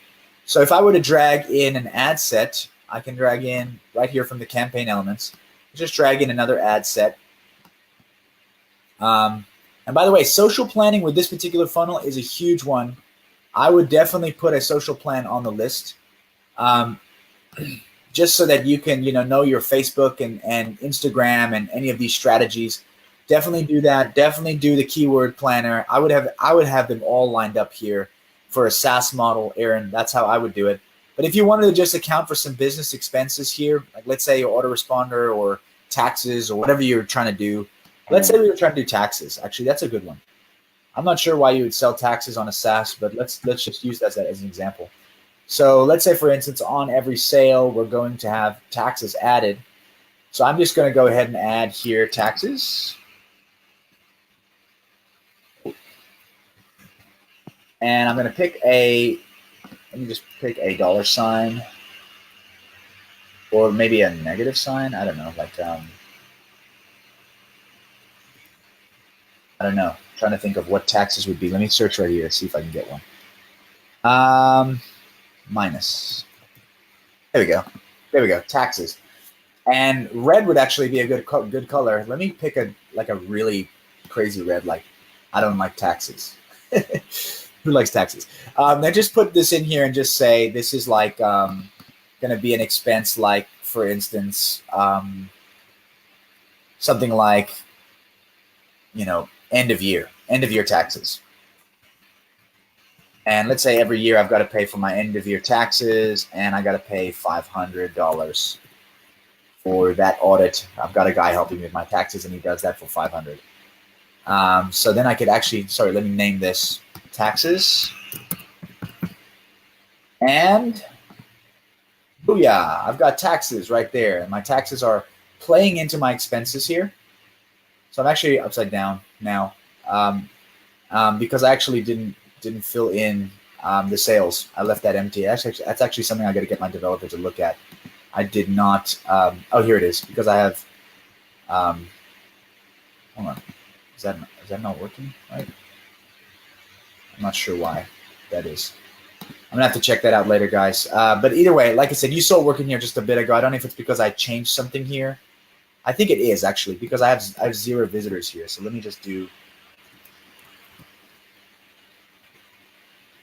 So if I were to drag in an ad set, I can drag in right here from the campaign elements, just drag in another ad set. And by the way, social planning with this particular funnel is a huge one. I would definitely put a social plan on the list, just so that you can, know your Facebook and Instagram and any of these strategies. Definitely do that. Definitely do the keyword planner. I would have them all lined up here for a SaaS model, Aaron. That's how I would do it. But if you wanted to just account for some business expenses here, like let's say your autoresponder or taxes or whatever you're trying to do. Let's say we were trying to do taxes. Actually, that's a good one. I'm not sure why you would sell taxes on a SaaS, but let's just use that as an example. So let's say, for instance, on every sale, we're going to have taxes added. So I'm just going to go ahead and add here taxes. And I'm going to pick let me just pick a $sign or maybe a negative sign. I don't know, I don't know. I'm trying to think of what taxes would be. Let me search right here, see if I can get one. Minus. There we go. Taxes. And red would actually be a good color. Let me pick a really crazy red. Like, I don't like taxes. Who likes taxes? Then just put this in here and just say this is like going to be an expense, like for instance, something like end of year taxes. And let's say every year I've got to pay for my end of year taxes, and I got to pay $500 for that audit. I've got a guy helping me with my taxes, and he does that for $500. So then I could actually, let me name this taxes. And booyah, I've got taxes right there. And my taxes are playing into my expenses here. So I'm actually upside down now because I actually didn't fill in the sales. I left that empty. That's actually something I got to get my developer to look at. I did not. Oh, here it is. Because I have. Hold on. Is that not working? Right. I'm not sure why that is. I'm gonna have to check that out later, guys. But either way, like I said, you saw it working here just a bit ago. I don't know if it's because I changed something here. I think it is actually because I have 0 visitors here. So let me just do.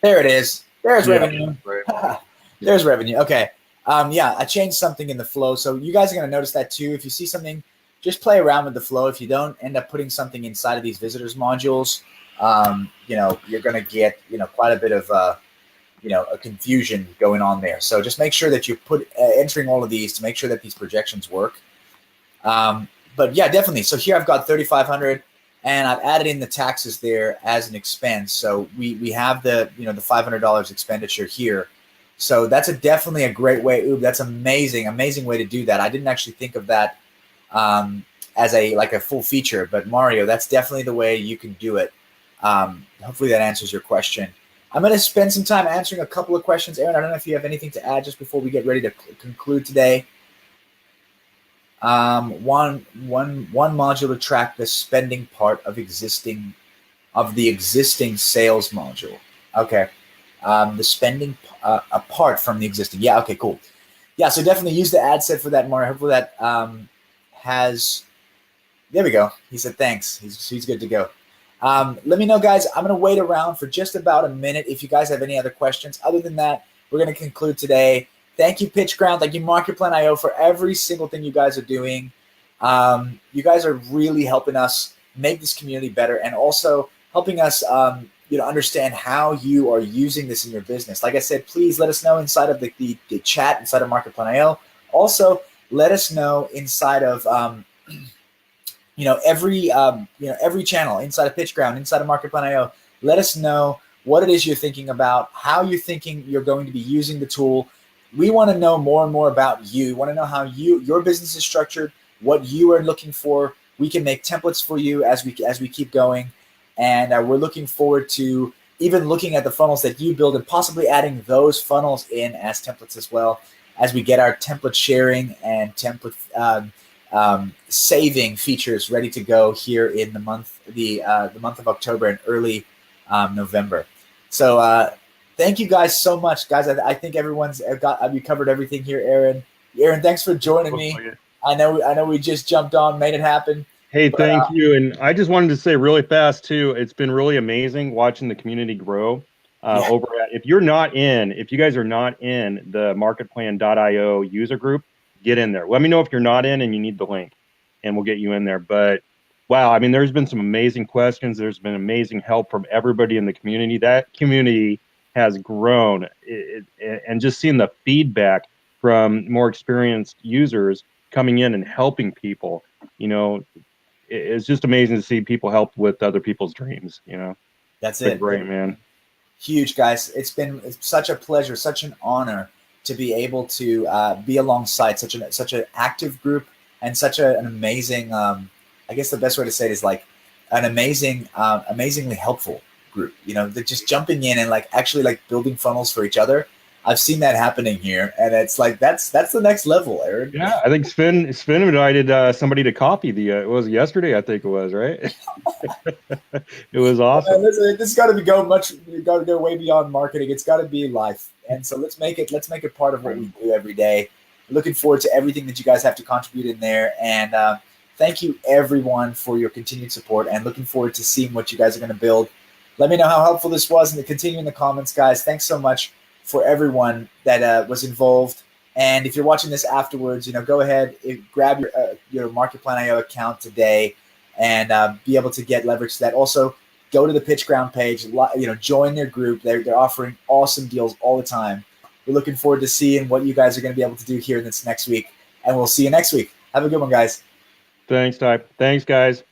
There it is. There's revenue. Right. There's revenue. Okay. Yeah, I changed something in the flow. So you guys are going to notice that too. If you see something, just play around with the flow. If you don't end up putting something inside of these visitors modules, you're going to get, quite a bit of, a confusion going on there. So just make sure that you put entering all of these to make sure that these projections work. But yeah, definitely. So here I've got 3,500. And I've added in the taxes there as an expense. So we have the the $500 expenditure here. So that's definitely a great way. Ooh, that's amazing way to do that. I didn't actually think of that as a full feature, but Mario, that's definitely the way you can do it. Hopefully that answers your question. I'm going to spend some time answering a couple of questions. Aaron, I don't know if you have anything to add just before we get ready to conclude today. One module to track the spending part of the existing sales module. Okay. the spending apart from the existing. Yeah, okay, cool. Yeah, so definitely use the ad set for that more. Hopefully that has, there we go. He said thanks. He's good to go. Let me know, guys. I'm going to wait around for just about a minute if you guys have any other questions. Other than that, we're going to conclude today. Thank you, PitchGround. Thank you, MarketPlan.io, for every single thing you guys are doing. You guys are really helping us make this community better, and also helping us understand how you are using this in your business. Like I said, please let us know inside of the chat inside of MarketPlan.io. Also, let us know inside of every channel inside of PitchGround, inside of MarketPlan.io. Let us know what it is you're thinking about, how you're thinking you're going to be using the tool. We want to know more and more about you. We want to know how your business is structured, what you are looking for. We can make templates for you as we keep going, and we're looking forward to even looking at the funnels that you build and possibly adding those funnels in as templates as well, as we get our template sharing and template saving features ready to go here in the month of October and early November. So thank you guys so much, guys. I think everyone's we covered everything here. Aaron, thanks for joining me. I know we just jumped on, made it happen. Hey, thank you. And I just wanted to say really fast too, it's been really amazing watching the community grow over at, if you guys are not in the marketplan.io user group, get in there. Let me know if you're not in and you need the link, and we'll get you in there. But wow, I mean, there's been some amazing questions. There's been amazing help from everybody in the community. That community has grown, and just seeing the feedback from more experienced users coming in and helping people, it's just amazing to see people help with other people's dreams. That's it. Great, man. Huge, guys. It's such a pleasure, such an honor to be able to be alongside such an active group and such an amazing. I guess the best way to say it is like an amazingly helpful group. They're just jumping in and actually building funnels for each other. I've seen that happening here, and it's like that's the next level, Aaron. Yeah, I think Sven invited somebody to coffee. It was yesterday, I think it was, right? It was awesome. This has got to go way beyond marketing. It's got to be life, and so let's make it part of what we do every day. Looking forward to everything that you guys have to contribute in there, and thank you everyone for your continued support, and looking forward to seeing what you guys are going to build. Let me know how helpful this was, and continue in the comments, guys. Thanks so much for everyone that was involved. And if you're watching this afterwards, go ahead and grab your MarketPlan.io account today and be able to get leverage to that. Also, go to the PitchGround page, join their group. They're offering awesome deals all the time. We're looking forward to seeing what you guys are going to be able to do here this next week. And we'll see you next week. Have a good one, guys. Thanks, Ty. Thanks, guys.